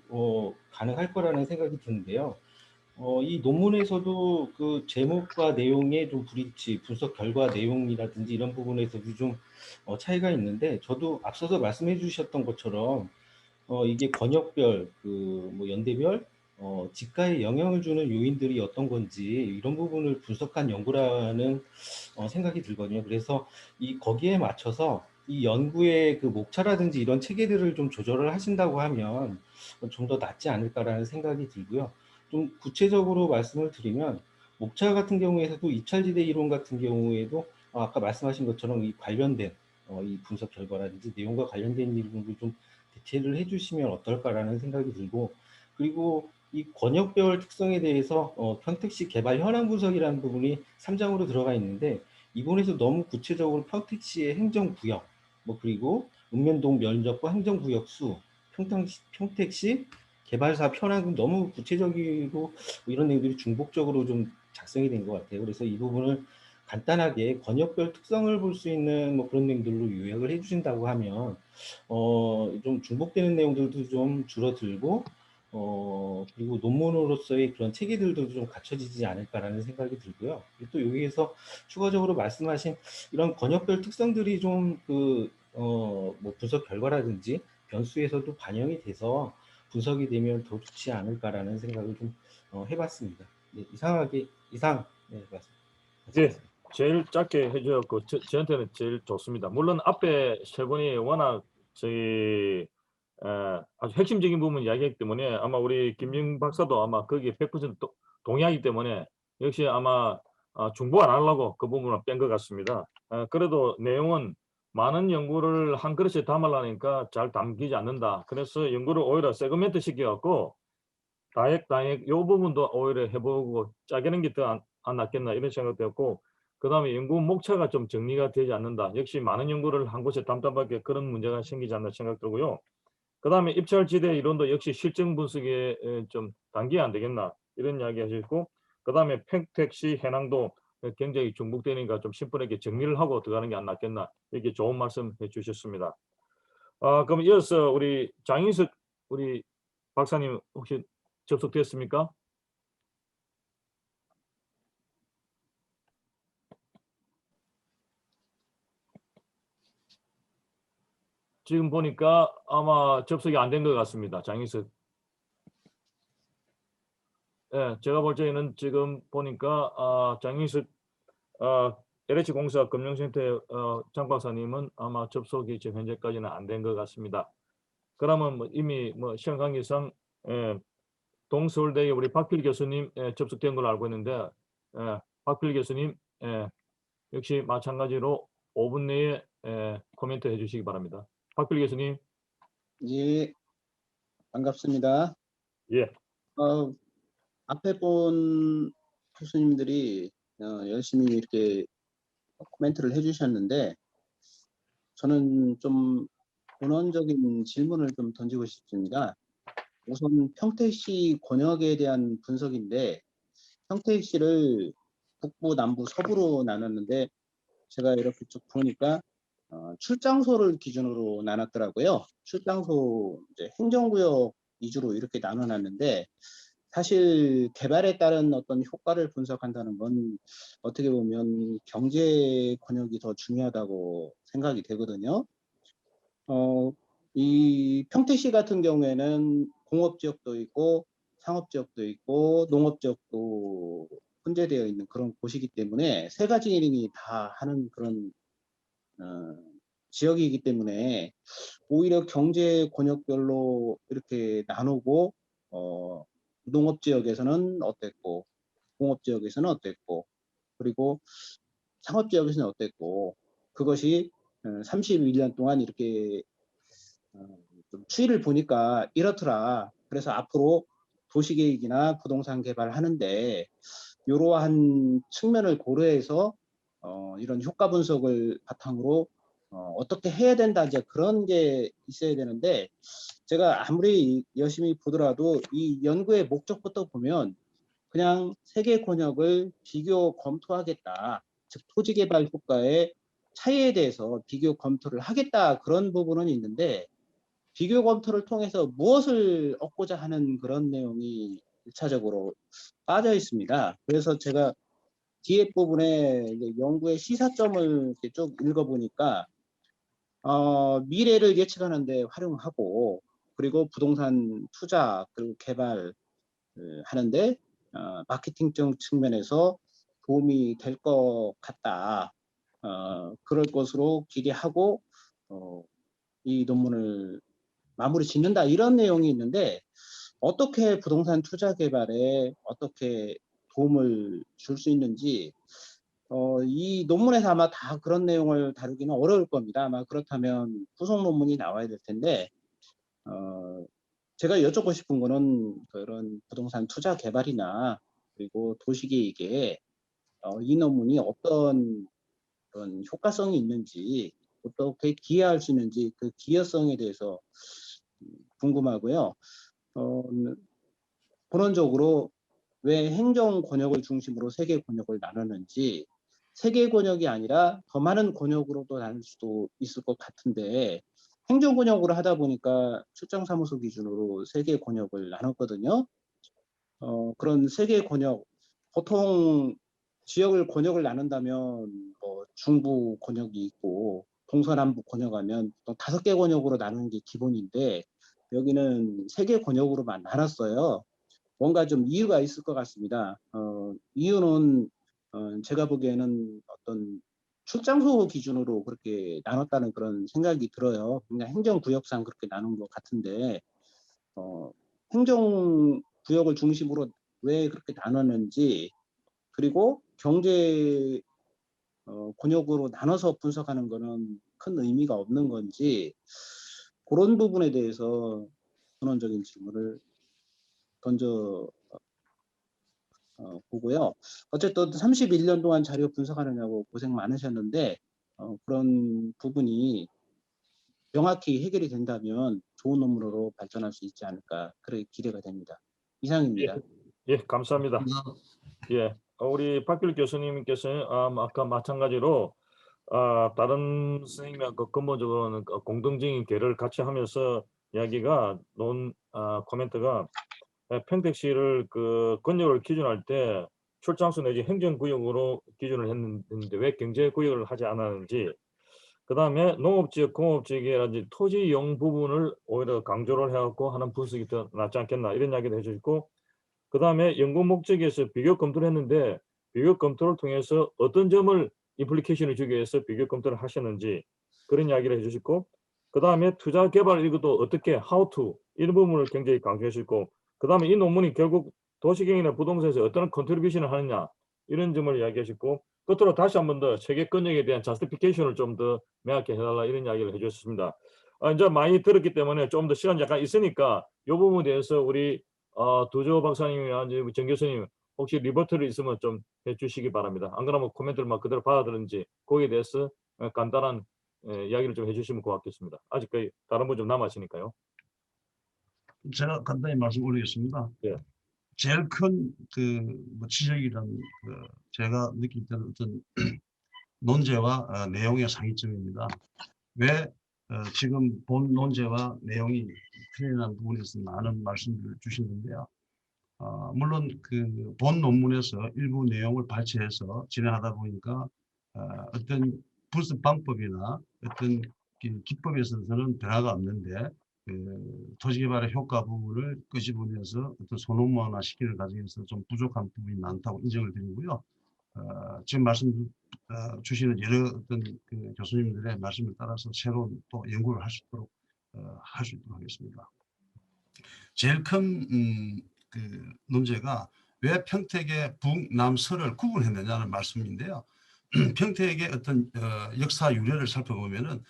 가능할 거라는 생각이 드는데요. 이 논문에서도 그 제목과 내용의 좀 분석 결과 내용이라든지 이런 부분에서도 좀 차이가 있는데 저도 앞서서 말씀해 주셨던 것처럼 이게 권역별 뭐 연대별 지가에 영향을 주는 요인들이 어떤 건지 이런 부분을 분석한 연구라는 생각이 들거든요. 그래서 거기에 맞춰서 이 연구의 그 목차라든지 이런 체계들을 좀 조절을 하신다고 하면 좀 더 낫지 않을까라는 생각이 들고요. 좀 구체적으로 말씀을 드리면 목차 같은 경우에도 입찰지대 이론 같은 경우에도 아까 말씀하신 것처럼 이 관련된 이 분석 결과라든지 내용과 관련된 일들을 좀 디테일을 해주시면 어떨까라는 생각이 들고, 그리고 이 권역별 특성에 대해서 평택시 개발 현황 분석이라는 부분이 3장으로 들어가 있는데, 이 부분에서 너무 구체적으로 평택시의 행정구역, 그리고 읍면동 면적과 행정구역 수, 평택시 개발사업 현황 등 너무 구체적이고 이런 내용들이 중복적으로 좀 작성이 된 것 같아요. 그래서 이 부분을 간단하게 권역별 특성을 볼 수 있는 그런 내용들로 요약을 해주신다고 하면 좀 중복되는 내용들도 좀 줄어들고 그리고 논문으로서의 그런 체계들도 좀 갖춰지지 않을까라는 생각이 들고요. 그리고 또 여기에서 추가적으로 말씀하신 이런 권역별 특성들이 좀 분석 결과라든지 변수에서도 반영이 돼서 분석이 되면 더 좋지 않을까라는 생각을 좀 해봤습니다. 네, 이상 맞습니다. 예, 제일 짧게 해주셨고 저한테는 제일 좋습니다. 물론 앞에 세 분이 워낙 저희 아주 핵심적인 부분 이야기했기 때문에 아마 우리 김영 박사도 아마 거기에 100% 동의하기 때문에 역시 아마 중보 안 하려고 그 부분을 뺀 것 같습니다. 그래도 내용은 많은 연구를 한 그릇에 담으려니까 잘 담기지 않는다. 그래서 연구를 오히려 세그멘트 시켜갖고 다액 이 부분도 오히려 해보고 짜게는 게 더 안 낫겠나 이런 생각도 했고, 그 다음에 연구 목차가 좀 정리가 되지 않는다. 역시 많은 연구를 한 곳에 담다밖에 그런 문제가 생기지 않나 생각 들고요. 그 다음에 입찰지대 이론도 역시 실증 분석에 좀 단계가 안 되겠나 이런 이야기 하셨고, 그 다음에 평택시 해낭도 굉장히 중복되니까 좀 심플하게 정리를 하고 들어가는 게 안 낫겠나 이렇게 좋은 말씀 해주셨습니다. 그럼 이어서 우리 장인석 우리 박사님 혹시 접속됐습니까? 지금 보니까 아마 접속이 안 된 것 같습니다. 장인석. 예, 제가 볼 때는 지금 보니까 장인석 LH공사 금융센터 장 박사님은 아마 접속이 지금 현재까지는 안 된 것 같습니다. 그러면 이미 시간 관계상 동서울대의 우리 박필 교수님 접속된 걸로 알고 있는데, 박필 교수님 역시 마찬가지로 5분 내에 코멘트 해주시기 바랍니다. 박필 교수님. 예, 반갑습니다. 예. 앞에 본 교수님들이 열심히 이렇게 코멘트를 해주셨는데, 저는 좀 근원적인 질문을 좀 던지고 싶습니다. 우선 평택시 권역에 대한 분석인데, 평택시를 북부, 남부, 서부로 나눴는데, 제가 이렇게 쭉 보니까 출장소를 기준으로 나눴더라고요. 출장소 이제 행정구역 위주로 이렇게 나눠놨는데, 사실 개발에 따른 어떤 효과를 분석한다는 건 어떻게 보면 경제 권역이 더 중요하다고 생각이 되거든요. 이 평택시 같은 경우에는 공업지역도 있고 상업지역도 있고 농업지역도 혼재되어 있는 그런 곳이기 때문에 세 가지 일이 다 하는 그런 지역이기 때문에 오히려 경제 권역별로 이렇게 나누고 농업지역에서는 어땠고 공업지역에서는 어땠고 그리고 상업지역에서는 어땠고 그것이 31년 동안 이렇게 좀 추이를 보니까 이렇더라. 그래서 앞으로 도시계획이나 부동산 개발하는데 이러한 측면을 고려해서 이런 효과 분석을 바탕으로 어떻게 해야 된다 이제 그런 게 있어야 되는데 제가 아무리 열심히 보더라도 이 연구의 목적부터 보면 그냥 세계 권역을 비교 검토하겠다. 즉 토지개발 효과의 차이에 대해서 비교 검토를 하겠다 그런 부분은 있는데 비교 검토를 통해서 무엇을 얻고자 하는 그런 내용이 1차적으로 빠져 있습니다. 그래서 제가 뒤에 부분에 연구의 시사점을 이렇게 쭉 읽어보니까 미래를 예측하는 데 활용하고 그리고 부동산 투자 그리고 개발 하는데 마케팅적 측면에서 도움이 될 것 같다. 그럴 것으로 기대하고 이 논문을 마무리 짓는다 이런 내용이 있는데 어떻게 부동산 투자 개발에 어떻게 도움을 줄 수 있는지 이 논문에서 아마 다 그런 내용을 다루기는 어려울 겁니다. 아마 그렇다면 후속 논문이 나와야 될 텐데 제가 여쭙고 싶은 거는 그런 부동산 투자 개발이나 그리고 도시계획에 이 논문이 어떤 그런 효과성이 있는지 어떻게 기여할 수 있는지 그 기여성에 대해서 궁금하고요. 본원적으로 왜 행정 권역을 중심으로 세 개 권역을 나누는지 세 개 권역이 아니라 더 많은 권역으로도 나눌 수도 있을 것 같은데 행정 권역으로 하다 보니까 출장사무소 기준으로 세 개 권역을 나눴거든요. 그런 세 개 권역 보통 지역을 권역을 나눈다면 뭐 중부 권역이 있고 동서남북 권역하면 또 5개 권역으로 나누는 게 기본인데 여기는 3개 권역으로만 나눴어요. 뭔가 좀 이유가 있을 것 같습니다. 이유는 제가 보기에는 어떤 출장소 기준으로 그렇게 나눴다는 그런 생각이 들어요. 그냥 행정구역상 그렇게 나눈 것 같은데 행정구역을 중심으로 왜 그렇게 나눴는지 그리고 경제 권역으로 나눠서 분석하는 거는 큰 의미가 없는 건지 그런 부분에 대해서 근원적인 질문을 던져 보고요. 어쨌든 31년 동안 자료 분석하느냐고 고생 많으셨는데 그런 부분이 명확히 해결이 된다면 좋은 논문으로 발전할 수 있지 않을까 그렇게 기대가 됩니다. 이상입니다. 예, 감사합니다. 예, 우리 박길 교수님께서는 아까 마찬가지로 다른 선생님하고 근본적으로는 공동적인 계를 같이 하면서 이야기가 코멘트가 평택시를 그 권역을 기준할 때 출장소 내지 행정구역으로 기준을 했는데 왜 경제구역을 하지 않았는지, 그 다음에 농업지역, 공업지역이라든지 토지용 부분을 오히려 강조를 해갖고 하는 분석이 더 낫지 않겠나 이런 이야기도 해주시고, 그 다음에 연구 목적에서 비교 검토를 했는데 비교 검토를 통해서 어떤 점을 임플리케이션을 주기 위해서 비교 검토를 하셨는지 그런 이야기를 해주시고, 그 다음에 투자 개발 이것도 어떻게 how to 이런 부분을 굉장히 강조해 주시고, 그 다음에 이 논문이 결국 도시경이나 부동산에서 어떤 컨트리뷰션을 하느냐 이런 점을 이야기하시고, 끝으로 다시 한 번 더 세계 권역에 대한 자스티피케이션을 좀 더 명확히 해달라 이런 이야기를 해주셨습니다. 이제 많이 들었기 때문에 좀 더 시간 잠깐 있으니까 이 부분에 대해서 우리 두조 박사님이나 정 교수님 혹시 리버트를 있으면 좀 해주시기 바랍니다. 안 그러면 코멘트를 그대로 받아들는지 거기에 대해서 간단한 이야기를 좀 해주시면 고맙겠습니다. 아직까지 다른 분 좀 남았으니까요. 제가 간단히 말씀 올리겠습니다. 예. 제일 큰 지적이란 제가 느낄 때는 어떤 논제와 내용의 상이점입니다. 왜 지금 본 논제와 내용이 틀려난 부분에서 많은 말씀들을 주시는데요. 물론 그 본 논문에서 일부 내용을 발췌해서 진행하다 보니까 어떤 분석 방법이나 어떤 기법에 있어서는 변화가 없는데 토지개발의 효과 부분을 끄집어내서 어떤 소논문화 시키는 과정에서 좀 부족한 부분이 많다고 인정을 드리고요. 지금 말씀 주시는 여러 어떤 교수님들의 말씀을 따라서 새로운 또 연구를 할 수 있도록 하겠습니다. 제일 큰 문제가 왜 평택의 북남서를 구분했느냐는 말씀인데요. 평택의 어떤 역사 유래를 살펴보면은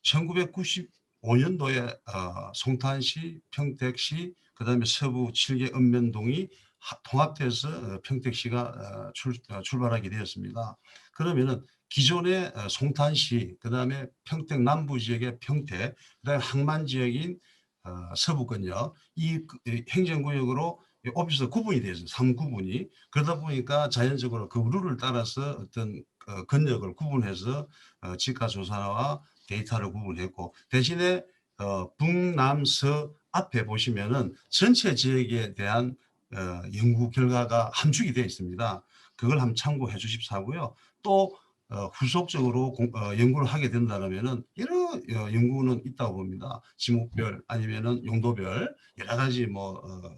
1995년도에 송탄시, 평택시, 그다음에 서부 7개 읍면동이 통합돼서 평택시가 출발하게 되었습니다. 그러면은 기존의 송탄시, 그다음에 평택 남부 지역의 평택, 그다음에 항만 지역인 서부권역 이 행정구역으로 오피스 구분이 되어 있어요. 3구분이. 그러다 보니까 자연적으로 그 룰을 따라서 어떤 권역을 구분해서 지가조사와 데이터를 구분했고, 대신에 북남서 앞에 보시면은 전체 지역에 대한 연구 결과가 함축이 되어 있습니다. 그걸 한번 참고해 주십사 하고요. 또 후속적으로 연구를 하게 된다면은 여러 연구는 있다고 봅니다. 지목별 아니면은 용도별 여러 가지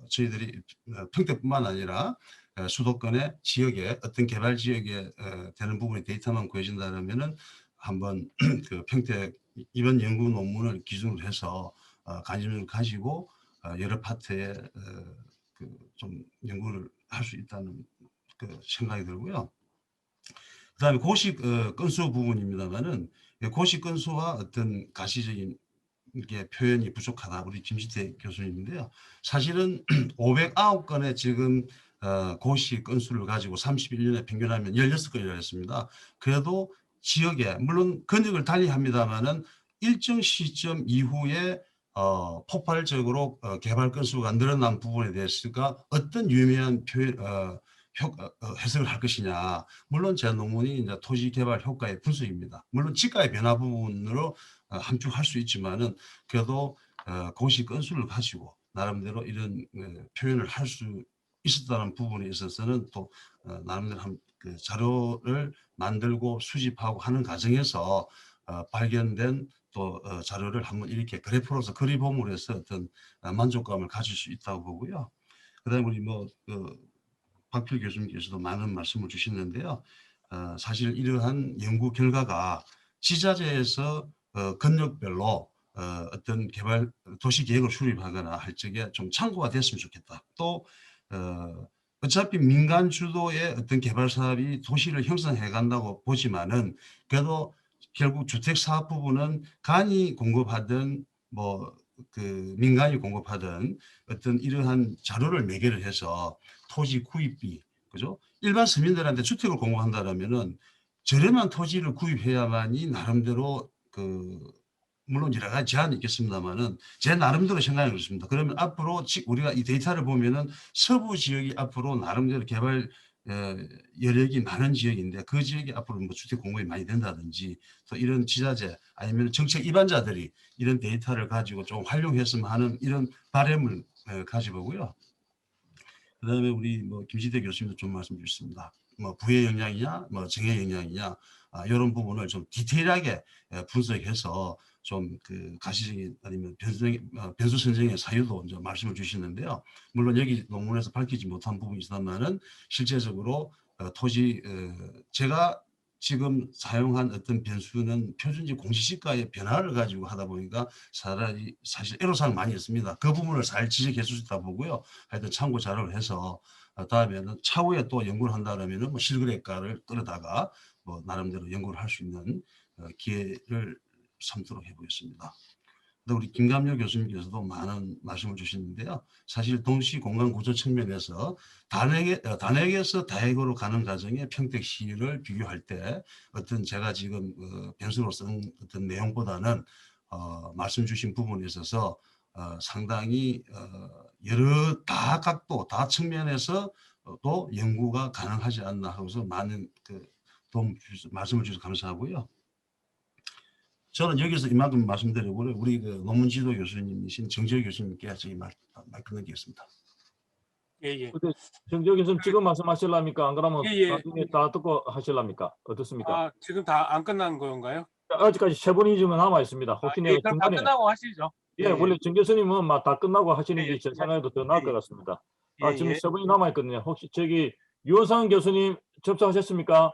저희들이 평택뿐만 아니라 수도권의 지역에 어떤 개발 지역에 되는 부분의 데이터만 구해진다면은 한번 그 평택 이번 연구 논문을 기준으로 해서 관심을 가지고 여러 파트에 좀 연구를 할 수 있다는 그 생각이 들고요. 그다음에 고시 건수 부분입니다만은 고시 건수와 어떤 가시적인 이게 표현이 부족하다. 우리 김시태 교수님인데요. 사실은 509건의 지금 고시 건수를 가지고 31년에 평균하면 16건이라 했습니다. 그래도 지역에 물론 근역을 달리합니다만은 일정 시점 이후에 폭발적으로 개발 건수가 늘어난 부분에 대해서가 어떤 유의미한 표현 해석을 할 것이냐. 물론 제 논문이 이제 토지 개발 효과의 분석입니다. 물론 지가의 변화 부분으로 함축할 수 있지만은 그래도 고시 건수를 가지고 나름대로 이런 표현을 할 수 있었다는 부분에 있어서는 또 나름대로 그 자료를 만들고 수집하고 하는 과정에서 발견된 또 자료를 한번 이렇게 그래프로서 그리봄으로 해서 어떤 만족감을 가질 수 있다고 보고요. 그다음에 우리 박필 교수님께서도 많은 말씀을 주셨는데요. 사실 이러한 연구 결과가 지자체에서 근역별로 어떤 개발 도시 계획을 수립하거나 할 적에 좀 참고가 됐으면 좋겠다. 또 어차피 민간 주도의 어떤 개발 사업이 도시를 형성해 간다고 보지만은 그래도 결국 주택 사업 부분은 간이 공급하든 그 민간이 공급하든 어떤 이러한 자료를 매개를 해서 토지 구입비, 그죠? 일반 서민들한테 주택을 공급한다면은 저렴한 토지를 구입해야만이 나름대로 물론 여러 가지 제한이 있겠습니다만은 제 나름대로 생각이 그렇습니다. 그러면 앞으로 우리가 이 데이터를 보면은 서부 지역이 앞으로 나름대로 개발 여력이 많은 지역인데 그 지역이 앞으로 주택 공급이 많이 된다든지 또 이런 지자체 아니면 정책 입안자들이 이런 데이터를 가지고 좀 활용했으면 하는 이런 바람을 가져보고요. 그다음에 우리 김시태 교수님도 좀 말씀 주셨습니다. 부의 영향이냐, 정의 영향이냐 이런 부분을 좀 디테일하게 분석해서 좀 그 가시적인 아니면 변수 선정의 사유도 이제 말씀을 주시는데요. 물론 여기 논문에서 밝히지 못한 부분이 있지만은 실제적으로 토지 제가 지금 사용한 어떤 변수는 표준지 공시지가의 변화를 가지고 하다 보니까 사실 애로사항 많이 있습니다. 그 부분을 잘 지적해 주셨다 보고요. 하여튼 참고 자료를 해서 다음에는 차후에 또 연구를 한다면은 실거래가를 끌어다가 나름대로 연구를 할 수 있는 기회를 삼도록 해보겠습니다. 우리 김감렬 교수님께서도 많은 말씀을 주시는데요. 사실 도시 공간 구조 측면에서 단핵에서 다핵으로 가는 과정에 평택시를 비교할 때 어떤 제가 지금 변수로 쓴 어떤 내용보다는 말씀 주신 부분에 있어서 상당히 여러 다 각도 다 측면에서 또 연구가 가능하지 않나 하고서 많은 말씀을 주셔서 감사하고요. 저는 여기서 이만큼 말씀드리고 우리 논문 지도 교수님이신 정재호 교수님께 저희 말 끊겠습니다. 예. 근데 정재호 교수님 지금 말씀하실랍니까? 안 그러면 예. 나중에 다 듣고 하실랍니까? 어떻습니까? 지금 다 안 끝난 건가요? 아직까지 세 분이 지금 남아 있습니다. 혹시 내가 그럼 다 중간에 끝나고 하시죠. 원래 정 교수님은 다 끝나고 하시는 게 예, 제 생각에도 더 나을 것 같습니다. 지금 예. 세 분이 남아 있거든요. 혹시 저기 유원상 교수님 접수하셨습니까?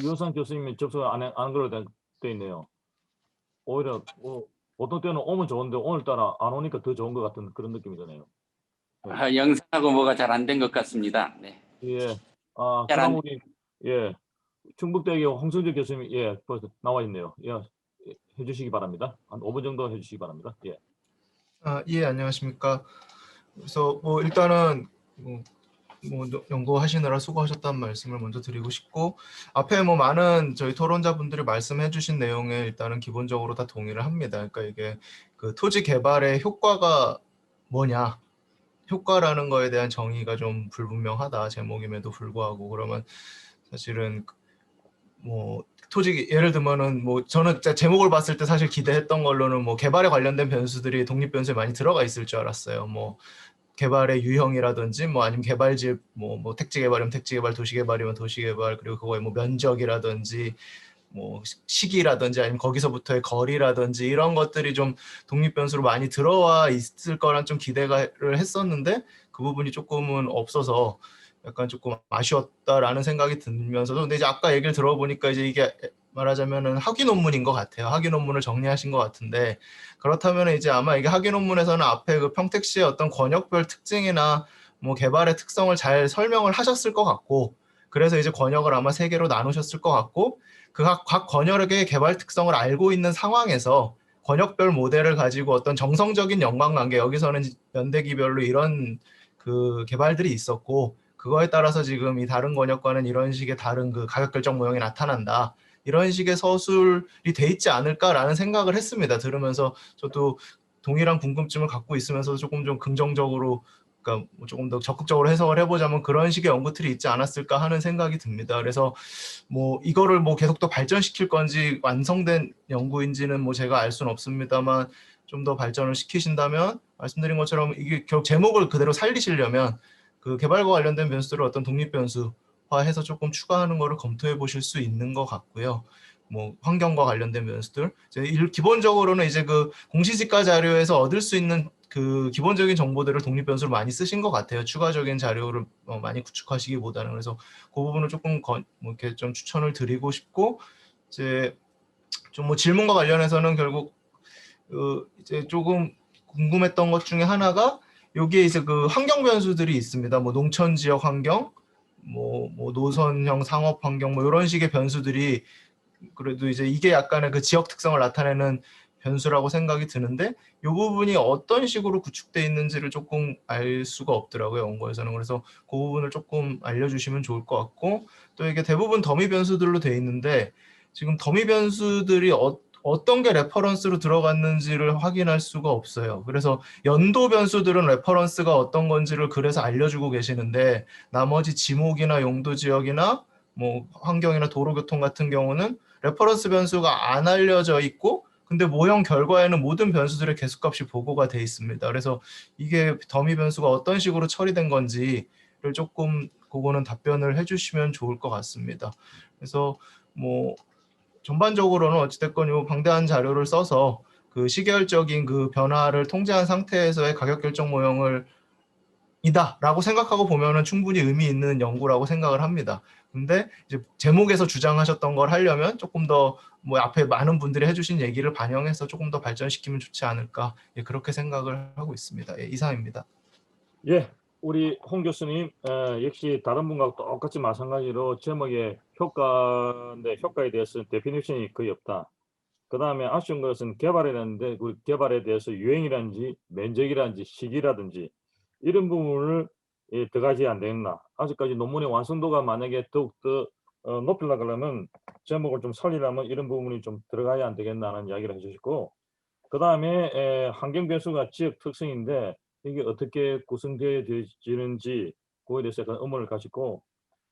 유원상 교수님이 접수 안 걸로 돼 있네요. 오히려 보통 때는 오면 좋은데 오늘따라 안 오니까 더 좋은 것 같은 그런 느낌이 드네요. 영상하고 뭐가 잘 안 된 것 같습니다. 네. 예. 잘 안- 그럼 우리 충북대학의 홍성재 교수님 벌써 나와 있네요. 해주시기 바랍니다. 한 5분 정도 해주시기 바랍니다. 예, 안녕하십니까. 그래서 일단은 연구하시느라 수고하셨다는 말씀을 먼저 드리고 싶고, 앞에 많은 저희 토론자분들이 말씀해 주신 내용에 일단은 기본적으로 다 동의를 합니다. 그러니까 이게 그 토지 개발의 효과가 뭐냐, 효과라는 거에 대한 정의가 좀 불분명하다, 제목임에도 불구하고. 그러면 사실은 토지 예를 들면은 저는 제목을 봤을 때 사실 기대했던 걸로는 개발에 관련된 변수들이 독립 변수에 많이 들어가 있을 줄 알았어요. 개발의 유형이라든지 아니면 개발지 택지 개발이면 택지 개발, 도시 개발이면 도시 개발, 그리고 그거의 면적이라든지 시기라든지 아니면 거기서부터의 거리라든지 이런 것들이 좀 독립 변수로 많이 들어와 있을 거란 좀 기대를 했었는데 그 부분이 조금은 없어서 약간 조금 아쉬웠다라는 생각이 들면서도, 근데 이제 아까 얘기를 들어보니까 이제 이게 말하자면은 학위 논문인 것 같아요. 학위 논문을 정리하신 것 같은데, 그렇다면 이제 아마 이게 학위 논문에서는 앞에 그 평택시의 어떤 권역별 특징이나 뭐 개발의 특성을 잘 설명을 하셨을 것 같고, 그래서 이제 권역을 아마 3개로 나누셨을 것 같고, 각 권역의 개발 특성을 알고 있는 상황에서 권역별 모델을 가지고 어떤 정성적인 연관관계, 여기서는 연대기별로 이런 그 개발들이 있었고, 그거에 따라서 지금 이 다른 권역과는 이런 식의 다른 그 가격 결정 모형이 나타난다. 이런 식의 서술이 돼 있지 않을까라는 생각을 했습니다. 들으면서 저도 동일한 궁금증을 갖고 있으면서 조금 좀 긍정적으로, 그러니까 조금 더 적극적으로 해석을 해보자면 그런 식의 연구틀이 있지 않았을까 하는 생각이 듭니다. 그래서 뭐 이거를 뭐 계속 더 발전시킬 건지 완성된 연구인지는 뭐 제가 알 수는 없습니다만, 좀 더 발전을 시키신다면 말씀드린 것처럼 이게 결국 제목을 그대로 살리시려면 그 개발과 관련된 변수들을 어떤 독립 변수화해서 조금 추가하는 거를 검토해 보실 수 있는 것 같고요. 뭐 환경과 관련된 변수들, 기본적으로는 이제 그 공시지가 자료에서 얻을 수 있는 그 기본적인 정보들을 독립 변수로 많이 쓰신 것 같아요. 추가적인 자료를 많이 구축하시기보다는. 그래서 그 부분을 조금 뭐 이렇게 좀 추천을 드리고 싶고, 이제 좀 뭐 질문과 관련해서는 결국 이제 조금 궁금했던 것 중에 하나가 여기에 이제 그 환경 변수들이 있습니다. 뭐 농촌 지역 환경, 뭐 노선형 상업 환경, 뭐 이런 식의 변수들이, 그래도 이제 이게 약간의 그 지역 특성을 나타내는 변수라고 생각이 드는데, 이 부분이 어떤 식으로 구축되어 있는지를 조금 알 수가 없더라고요, 원고에서는. 그래서 그 부분을 조금 알려주시면 좋을 것 같고, 또 이게 대부분 더미 변수들로 되어 있는데, 지금 더미 변수들이 어떤 게 레퍼런스로 들어갔는지를 확인할 수가 없어요. 그래서 연도 변수들은 레퍼런스가 어떤 건지를 그래서 알려주고 계시는데, 나머지 지목이나 용도 지역이나 뭐 환경이나 도로교통 같은 경우는 레퍼런스 변수가 안 알려져 있고, 근데 모형 결과에는 모든 변수들의 개수값이 보고가 돼 있습니다. 그래서 이게 더미 변수가 어떤 식으로 처리된 건지를 조금 그거는 답변을 해주시면 좋을 것 같습니다. 그래서 뭐 전반적으로는 어찌됐건 이 방대한 자료를 써서 그 시계열적인 그 변화를 통제한 상태에서의 가격 결정 모형을 이다라고 생각하고 보면은 충분히 의미 있는 연구라고 생각을 합니다. 근데 이제 제목에서 주장하셨던 걸 하려면 조금 더 뭐 앞에 많은 분들이 해주신 얘기를 반영해서 조금 더 발전시키면 좋지 않을까, 예, 그렇게 생각을 하고 있습니다. 예, 이상입니다. 예, 우리 홍 교수님 역시 다른 분과 똑같이 마찬가지로 제목에 효과인데 효과에 대해서 데피니션이 거의 없다. 그 다음에 아쉬운 것은 개발이라는데 그 개발에 대해서 유행이라든지 면적이라든지 시기라든지 이런 부분을 들어가지 안 되겠나. 아직까지 논문의 완성도가 만약에 더욱더 높이려고 하면 제목을 좀 살리려면 이런 부분이 좀 들어가야 안 되겠나는 이야기를 해주시고, 그 다음에 환경 변수가 지역 특성인데 이게 어떻게 구성되어지는지 그거에 대해서 약간 의문을 가지고,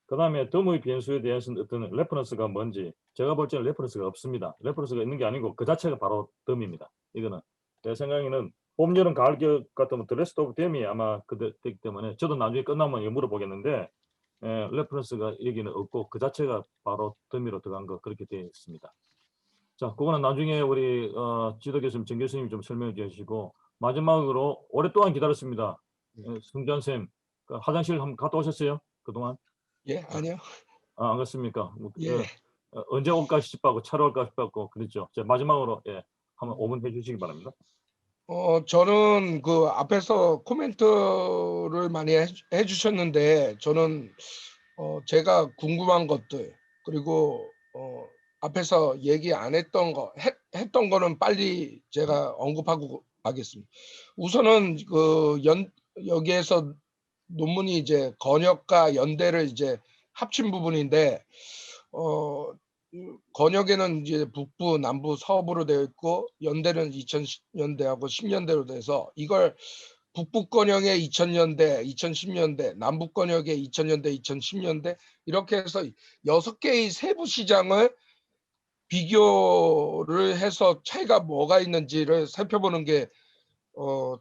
그 다음에 덤의 변수에 대해서는 어떤 레퍼런스가 뭔지 제가 볼 때는 레퍼런스가 없습니다. 레퍼런스가 있는 게 아니고 그 자체가 바로 덤입니다. 이거는 제 생각에는 봄, 여름, 가을, 겨울 같으면 The Rest of Them이 아마 되기 때문에 저도 나중에 끝나면 이거 물어보겠는데 레퍼런스가 여기는 없고 그 자체가 바로 덤으로 들어간 거 그렇게 되어 있습니다. 자, 그거는 나중에 우리 지도 교수님, 정 교수님 좀 설명해 주시고, 마지막으로 오랫동안 기다렸습니다. 승전 쌤, 그 화장실 한번 갔다 오셨어요? 그동안? 예, 아니요. 아, 안 갔습니까? 예. 언제 올까 싶고 차로 올까 싶고 그랬죠. 자, 마지막으로 한번 5분 해주시기 바랍니다. 저는 그 앞에서 코멘트를 많이 해주셨는데 저는 제가 궁금한 것들, 그리고 앞에서 얘기 안 했던 거 했던 거는 빨리 제가 언급하고 가겠습니다. 우선은 그 여기에서 논문이 이제 건역과 연대를 이제 합친 부분인데 건역에는 이제 북부, 남부, 서부로 되어 있고 연대는 2000년대하고 10년대로 돼서 이걸 북부 건역의 2000년대, 2010년대, 남부 건역의 2000년대, 2010년대 이렇게 해서 6개의 세부 시장을 비교를 해서 차이가 뭐가 있는지를 살펴보는 게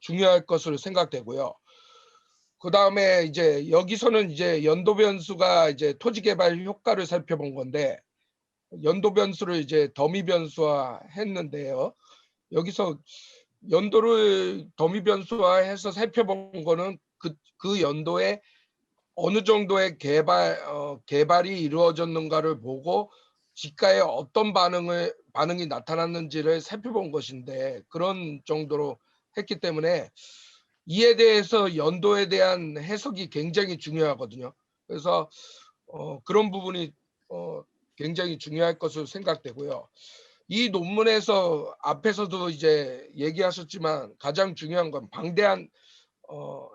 중요할 것으로 생각되고요. 그 다음에 이제 여기서는 이제 연도 변수가 이제 토지 개발 효과를 살펴본 건데 연도 변수를 이제 더미 변수화 했는데요. 여기서 연도를 더미 변수화해서 살펴본 거는 그 연도에 어느 정도의 개발이 이루어졌는가를 보고 지가에 어떤 반응이 나타났는지를 살펴본 것인데 그런 정도로 했기 때문에 이에 대해서 연도에 대한 해석이 굉장히 중요하거든요. 그래서 그런 부분이 굉장히 중요할 것으로 생각되고요. 이 논문에서 앞에서도 이제 얘기하셨지만 가장 중요한 건 방대한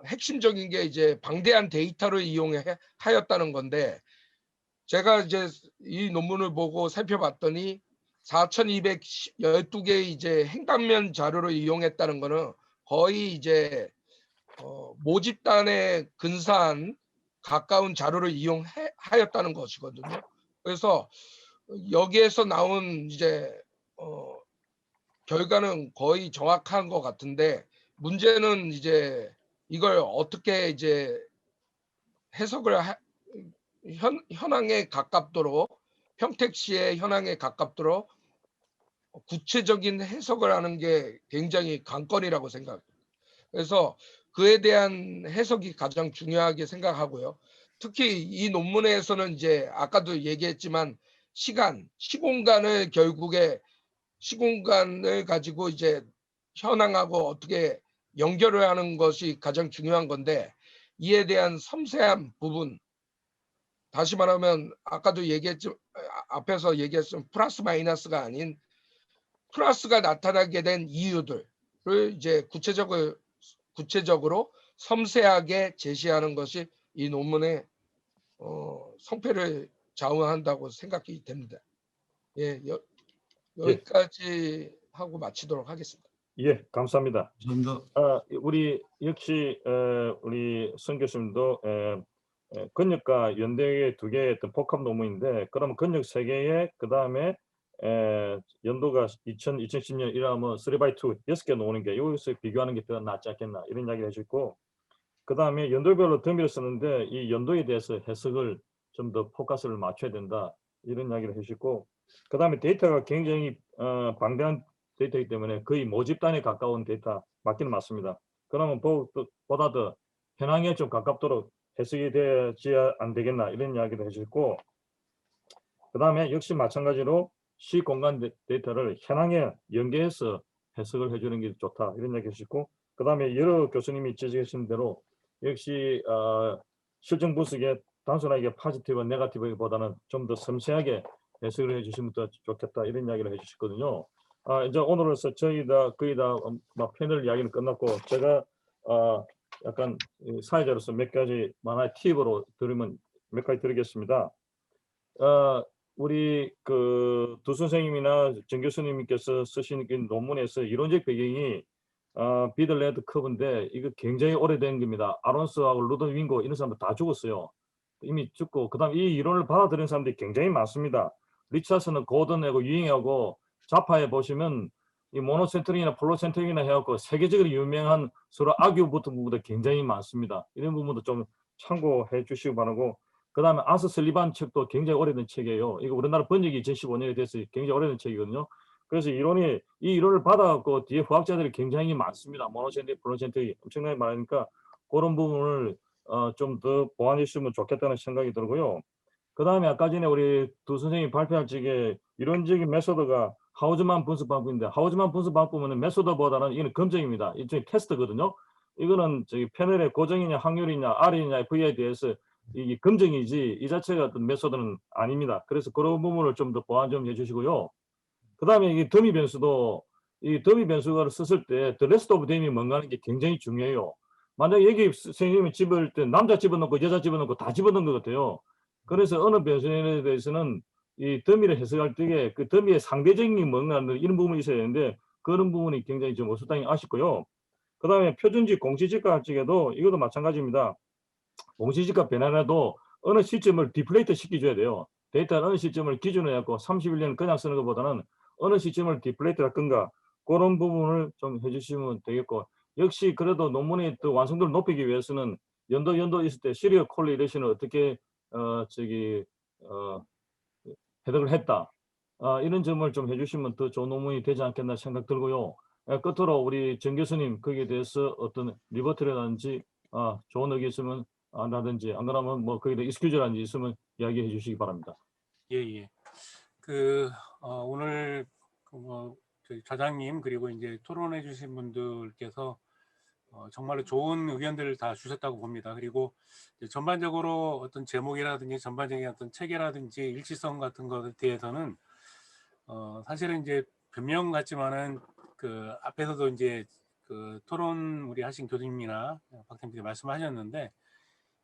핵심적인 게 이제 방대한 데이터를 이용하였다는 건데 제가 이제 이 논문을 보고 살펴봤더니 4,212개의 이제 행방면 자료를 이용했다는 거는 거의 이제 모집단에 근사한 가까운 자료를 이용하였다는 것이거든요. 그래서 여기에서 나온 이제 결과는 거의 정확한 것 같은데 문제는 이제 이걸 어떻게 이제 해석을 현황에 가깝도록 평택시의 현황에 가깝도록 구체적인 해석을 하는 게 굉장히 관건이라고 생각합니다. 그래서 그에 대한 해석이 가장 중요하게 생각하고요. 특히 이 논문에서는 이제 아까도 얘기했지만 시공간을 결국에 시공간을 가지고 이제 현황하고 어떻게 연결을 하는 것이 가장 중요한 건데 이에 대한 섬세한 부분 다시 말하면 아까도 앞에서 얘기했지만 플러스 마이너스가 아닌 플러스가 나타나게 된 이유들을 이제 구체적으로 섬세하게 제시하는 것이 이 논문의 성패를 좌우한다고 생각이 됩니다. 예, 여기까지 하고 마치도록 하겠습니다. 예, 감사합니다. 감사합니다. 우리 역시 우리 선 교수님도 건역과 연대의 두 개의 어떤 복합 논문인데 그러면 건역 세 개에 그 다음에 연도가 2010년 이라면 3x2 6개 놓는 게 여기서 비교하는 게 더 낫지 않겠나 이런 이야기를 해주고 그 다음에 연도별로 더미를 쓰는데 이 연도에 대해서 해석을 좀 더 포커스를 맞춰야 된다 이런 이야기를 해주시고 그 다음에 데이터가 굉장히 방대한 데이터이기 때문에 거의 모집단에 가까운 데이터 맞기는 맞습니다. 그러면 보다 더 현황에 좀 가깝도록 해석이 되지 안 되겠나 이런 이야기를 해주셨고 그 다음에 역시 마찬가지로 시 공간 데이터를 현황에 연계해서 해석을 해주는 게 좋다 이런 이야기 해주시고 그 다음에 여러 교수님이 지적하신 대로 역시 실정 분석에 단순하게 포지티브, 네거티브보다는 좀 더 섬세하게 해석을 해주시면 더 좋겠다 이런 이야기를 해주셨거든요. 이제 오늘로서 저희 거의 다 패널 이야기는 끝났고 제가 약간 사회자로서 몇 가지 만화의 팁으로 들으면 몇 가지 드리겠습니다. 우리 그 두 선생님이나 정 교수님께서 쓰신 논문에서 이론적 배경이 비들레드 커브인데 이거 굉장히 오래된 겁니다. 아론스하고 루더 윙고 이런 사람들 다 죽었어요. 이미 죽고 그다음 이 이론을 받아들인 사람들이 굉장히 많습니다. 리차스는 고든하고 유잉하고 좌파에 보시면 이 모노센트릭이나 폴로센트릭이나 해갖고 세계적으로 유명한 서로 악유 붙은 부분도 굉장히 많습니다. 이런 부분도 좀 참고해 주시기 바라고 그 다음에 아스 슬리반 책도 굉장히 오래된 책이에요. 이거 우리나라 번역이 2015년에 돼서 굉장히 오래된 책이거든요. 그래서 이 이론을 받아갖고 뒤에 후학자들이 굉장히 많습니다. 모노센트릭, 폴로센트릭 엄청나게 많으니까 그런 부분을 좀 더 보완해 주시면 좋겠다는 생각이 들고요. 그 다음에 아까 전에 우리 두 선생님이 발표할 적에 이론적인 메소드가 하우즈만 분석 방법인데 하우즈만 분석 방법은 메소드보다는 이건 검증입니다. 일종의 테스트거든요. 이거는 저기 패널의 고정이냐 확률이냐 R이냐 V에 대해서 이게 검증이지 이 자체가 어떤 메소드는 아닙니다. 그래서 그런 부분을 좀 더 보완 좀 해주시고요. 그 다음에 이 더미 변수도 이 더미 변수를 썼을 때 the rest of them이 뭔가 하는 게 굉장히 중요해요. 만약에 여기 선생님이 집을 때 남자 집어넣고 여자 집어넣고 다 집어넣은 것 같아요. 그래서 어느 변수에 대해서는 이 더미를 해석할 때 그 더미의 상대적인 뭔가 이런 부분이 있어야 되는데 그런 부분이 굉장히 좀 어수당히 아쉽고요. 그 다음에 표준지 공시지가 할 적에도 이것도 마찬가지입니다. 공시지가 변화라도 어느 시점을 디플레이트 시켜줘야 돼요. 데이터는 어느 시점을 기준으로 해갖고 31년 그냥 쓰는 것보다는 어느 시점을 디플레이트 할 건가 그런 부분을 좀 해주시면 되겠고 역시 그래도 논문의 또 완성도를 높이기 위해서는 연도 있을 때 시리얼 콜리레이션을 어떻게 해석을 했다. 이런 점을 좀 해주시면 더 좋은 논문이 되지 않겠나 생각 들고요. 끝으로 우리 정 교수님 거기에 대해서 어떤 리버트라든지 좋은 의견 있으면 라든지 안 그러면 뭐 거기다 익스큐즈라든지 있으면 이야기해 주시기 바랍니다. 예. 오늘 저희 좌장님 그리고 이제 토론해 주신 분들께서 정말로 좋은 의견들을 다 주셨다고 봅니다. 그리고 이제 전반적으로 어떤 제목이라든지 전반적인 어떤 체계라든지 일치성 같은 것에 대해서는 사실은 이제 변명 같지만은 그 앞에서도 이제 그 토론 우리 하신 교수님이나 박사님들이 말씀하셨는데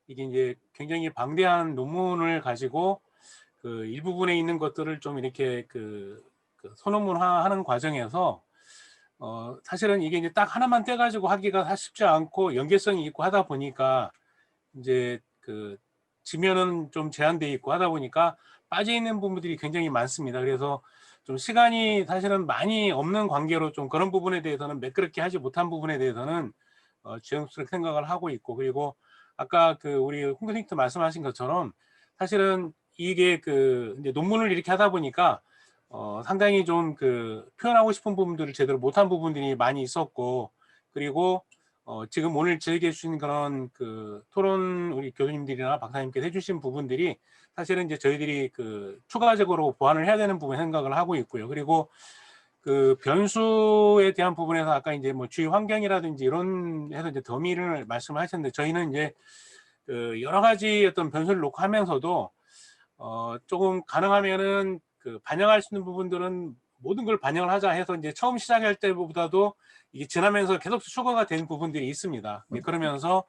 이게 이제 굉장히 방대한 논문을 가지고 그 일부분에 있는 것들을 좀 이렇게 그 소논문화하는 과정에서 사실은 이게 이제 딱 하나만 떼가지고 하기가 쉽지 않고 연계성이 있고 하다 보니까 이제 그 지면은 좀 제한돼 있고 하다 보니까 빠져 있는 부분들이 굉장히 많습니다. 그래서 좀 시간이 사실은 많이 없는 관계로 좀 그런 부분에 대해서는 매끄럽게 하지 못한 부분에 대해서는 죄송스럽게 생각을 하고 있고, 그리고 아까 그 우리 홍 교수님 말씀하신 것처럼 사실은 이게 그 이제 논문을 이렇게 하다 보니까 상당히 좀 그 표현하고 싶은 부분들을 제대로 못한 부분들이 많이 있었고, 그리고 지금 오늘 저에게 주신 그런 그 토론 우리 교수님들이나 박사님께서 해주신 부분들이 사실은 이제 저희들이 그 추가적으로 보완을 해야 되는 부분 생각을 하고 있고요. 그리고 그 변수에 대한 부분에서 아까 이제 뭐 주위 환경이라든지 이런 해서 이제 더미를 말씀하셨는데, 저희는 이제 그 여러 가지 어떤 변수를 놓고 하면서도 조금 가능하면은 그 반영할 수 있는 부분들은 모든 걸 반영을 하자 해서 이제 처음 시작할 때보다도 이게 지나면서 계속 추가가 된 부분들이 있습니다. 그러면서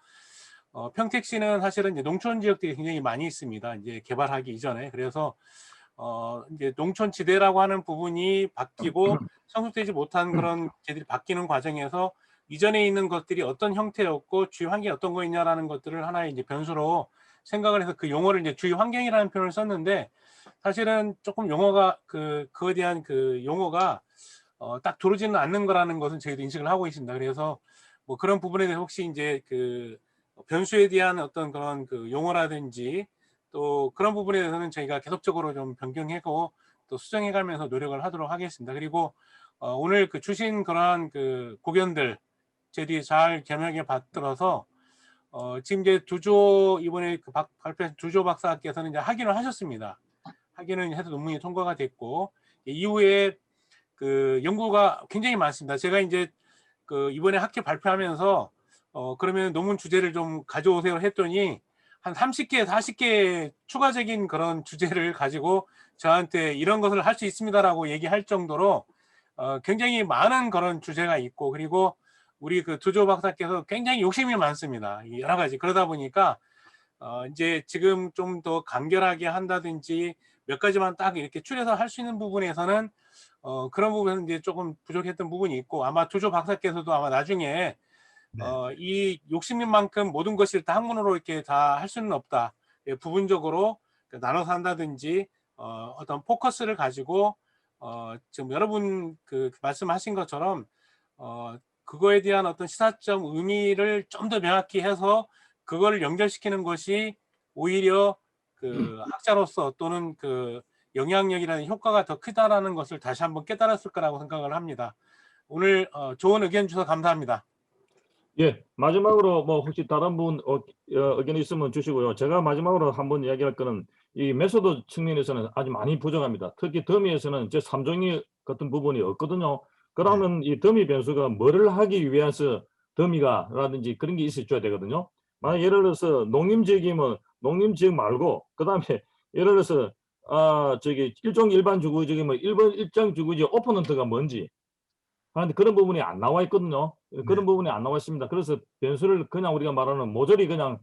평택시는 사실은 이제 농촌 지역들이 굉장히 많이 있습니다. 이제 개발하기 이전에. 그래서 이제 농촌지대라고 하는 부분이 바뀌고 성숙되지 못한 그런 지들이 바뀌는 과정에서 이전에 있는 것들이 어떤 형태였고 주위 환경이 어떤 거있냐라는 것들을 하나의 이제 변수로 생각을 해서 그 용어를 이제 주위 환경이라는 표현을 썼는데, 사실은 조금 용어가 그거에 대한 그 용어가 딱 들어오지는 않는 거라는 것은 저희도 인식을 하고 있습니다. 그래서 뭐 그런 부분에 대해서 혹시 이제 그 변수에 대한 어떤 그런 그 용어라든지 또 그런 부분에 대해서는 저희가 계속적으로 좀 변경하고 또 수정해가면서 노력을 하도록 하겠습니다. 그리고 오늘 그 주신 그러한 그 고견들 저희들이 잘 겸하게 받들어서 지금 이제 두조 이번에 그 발표한 두조 박사께서는 이제 확인을 하셨습니다. 확인을 해서 논문이 통과가 됐고, 이후에 그 연구가 굉장히 많습니다. 제가 이제 그 이번에 학회 발표하면서 그러면 논문 주제를 좀 가져오세요 했더니 한 30개, 40개 추가적인 그런 주제를 가지고 저한테 이런 것을 할 수 있습니다라고 얘기할 정도로 굉장히 많은 그런 주제가 있고, 그리고 우리 그 두조 박사께서 굉장히 욕심이 많습니다. 여러 가지. 그러다 보니까 이제 지금 좀 더 간결하게 한다든지 몇 가지만 딱 이렇게 추려서 할 수 있는 부분에서는 그런 부분은 이제 조금 부족했던 부분이 있고, 아마 두조 박사께서도 아마 나중에 이 욕심인 만큼 모든 것을 다 학문으로 이렇게 다 할 수는 없다. 부분적으로 나눠서 한다든지 어떤 포커스를 가지고 지금 여러분 그 말씀하신 것처럼 그거에 대한 어떤 시사점 의미를 좀 더 명확히 해서 그거를 연결시키는 것이 오히려 그 학자로서 또는 그 영향력이라는 효과가 더 크다라는 것을 다시 한번 깨달았을 거라고 생각을 합니다. 오늘 좋은 의견 주셔서 감사합니다. 예, 마지막으로 뭐 혹시 다른 분 의견 있으면 주시고요. 제가 마지막으로 한번 이야기할 거는 이 메소드 측면에서는 아주 많이 부족합니다. 특히 더미에서는 제 3종이 같은 부분이 없거든요. 그러면 이 더미 변수가 뭐를 하기 위해서 더미가라든지 그런 게 있어줘야 되거든요. 만약 예를 들어서 농림지역이면 농림지역 말고 그다음에 예를 들어서 저기 일종 일반 주거지역이면 일정 주거지역 오픈런트가 뭔지, 그런데 그런 부분이 안 나와 있거든요. 그런 부분이 안 나와 있습니다. 그래서 변수를 그냥 우리가 말하는 모조리 그냥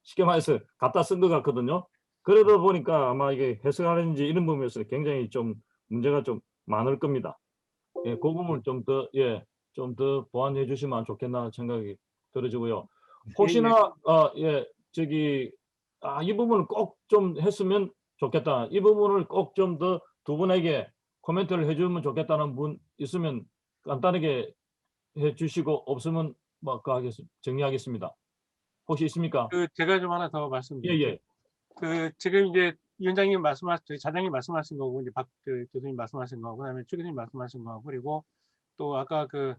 쉽게 말해서 갖다 쓴 것 같거든요. 그러다 보니까 아마 이게 해석하는지 이런 부분에서 굉장히 좀 문제가 좀 많을 겁니다. 예, 그 부분을 좀 더 보완해 주시면 좋겠나 생각이 들어지고요. 혹시나 저기 이 부분을 꼭 좀 했으면 좋겠다. 이 부분을 꼭 좀 더 두 분에게 코멘트를 해주면 좋겠다는 분 있으면 간단하게 해주시고, 없으면 뭐 정리하겠습니다. 혹시 있습니까? 그 제가 좀 하나 더 말씀드릴게요. 예. 그 지금 이제 위원장님 저희 자장님 말씀하신 거고, 이제 박 교수님 말씀하신 거고, 그다음에 최 교수님 말씀하신 거고, 그리고 또 아까 그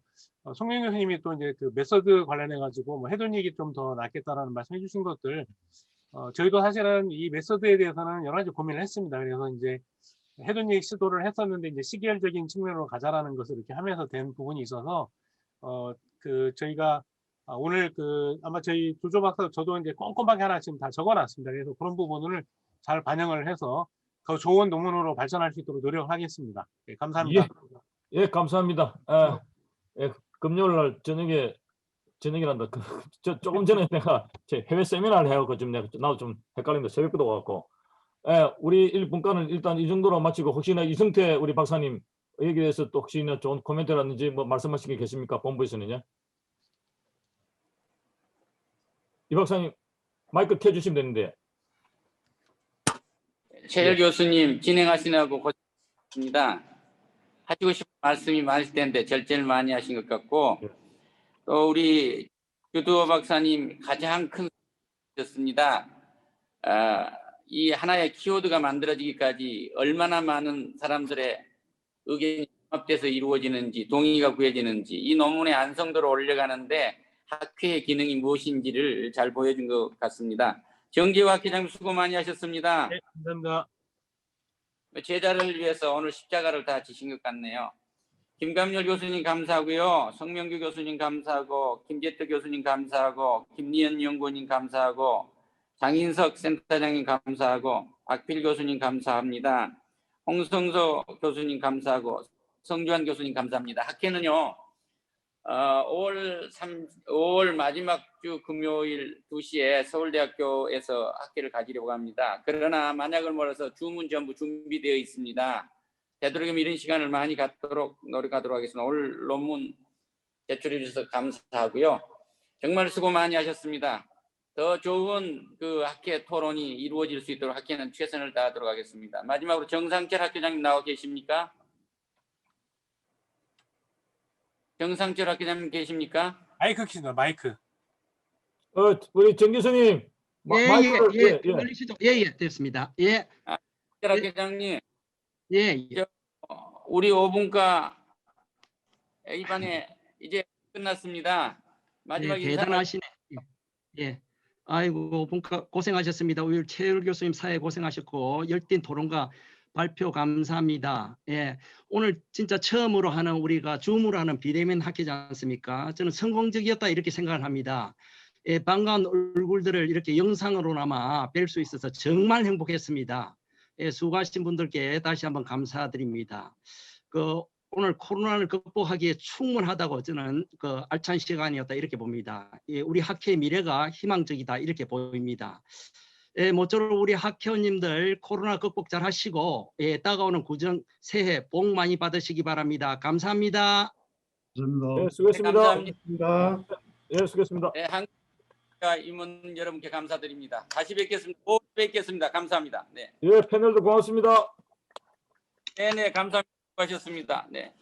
송영 교수님이 또 이제 그 메서드 관련해 가지고 뭐 해둔 얘기 좀 더 낫겠다라는 말씀해 주신 것들, 저희도 사실은 이 메서드에 대해서는 여러 가지 고민을 했습니다. 그래서 이제 해둔 시도를 했었는데 이제 시기열적인 측면으로 가자라는 것을 이렇게 하면서 된 부분이 있어서 저희가 오늘 아마 저희 조조 박사 저도 이제 꼼꼼하게 하나 지금 다 적어놨습니다. 그래서 그런 부분을 잘 반영을 해서 더 좋은 논문으로 발전할 수 있도록 노력하겠습니다. 네, 감사합니다. 예, 감사합니다. 예, 금요일 날 저녁이란다. 조금 전에 내가 해외 세미나를 해갖고 지금 나도 좀 헷갈립니다. 새벽부터 와갖고. 예, 우리 1분간은 일단 이 정도로 마치고 혹시나 이승태 우리 박사님 여기에 대해서 또 혹시나 좋은 코멘트라든지 뭐 말씀하신 게 계십니까? 본부에서는요. 이 박사님 마이크 켜주시면 되는데. 최열 교수님 진행하시느라고 고생하셨습니다. 하시고 싶은 말씀이 많을 텐데 절제를 많이 하신 것 같고 또 우리 유두호 박사님 가장 큰 소리였습니다. 이 하나의 키워드가 만들어지기까지 얼마나 많은 사람들의 의견이 합돼서 이루어지는지 동의가 구해지는지 이 논문의 완성도를 올려가는데 학회의 기능이 무엇인지를 잘 보여준 것 같습니다. 정재호 학회장님 수고 많이 하셨습니다. 네, 감사합니다. 제자를 위해서 오늘 십자가를 다 지신 것 같네요. 김감열 교수님 감사하고요. 성명규 교수님 감사하고 김재태 교수님 감사하고 김리현 연구원님 감사하고 장인석 센터장님 감사하고 박필 교수님 감사합니다. 홍성서 교수님 감사하고 성주환 교수님 감사합니다. 학회는요. 5월 마지막 주 금요일 2시에 서울대학교에서 학회를 가지려고 합니다. 그러나 만약을 몰라서 주문 전부 준비되어 있습니다. 되도록이면 이런 시간을 많이 갖도록 노력하도록 하겠습니다. 오늘 논문 제출해 주셔서 감사하고요. 정말 수고 많이 하셨습니다. 더 좋은 학회 토론이 이루어질 수 있도록 학회는 최선을 다하도록 하겠습니다. 마지막으로 정상철 학회장님 나와 계십니까? 정상철 학회장님 계십니까? 마이크 켜주세요. 마이크. 우리 정 교수님. 예, 됐습니다. 예. 정상철 학회장님. 예. 우리 5분과 이번에 이제 끝났습니다. 마지막 네, 인사. 대단하시네. 예. 아이고, 고생하셨습니다. 우리 최율 교수님 사회 고생하셨고 열띤 토론과 발표 감사합니다. 예, 오늘 진짜 처음으로 하는 우리가 줌으로 하는 비대면 학회지 않습니까? 저는 성공적이었다 이렇게 생각을 합니다. 예, 반가운 얼굴들을 이렇게 영상으로나마 뵐 수 있어서 정말 행복했습니다. 예, 수고하신 분들께 다시 한번 감사드립니다. 오늘 코로나를 극복하기에 충분하다고 저는 알찬 시간이었다 이렇게 봅니다. 예, 우리 학회의 미래가 희망적이다 이렇게 보입니다. 예, 모쪼록 우리 학회원님들 코로나 극복 잘 하시고 다가오는 구정 새해 복 많이 받으시기 바랍니다. 감사합니다. 네, 수고했습니다. 감사합니다. 예, 수고했습니다. 네, 한국과 임원 여러분께 감사드립니다. 다시 뵙겠습니다. 꼭 뵙겠습니다. 감사합니다. 네. 예, 패널도 고맙습니다. 네, 감사합니다. 수고하셨습니다. 네.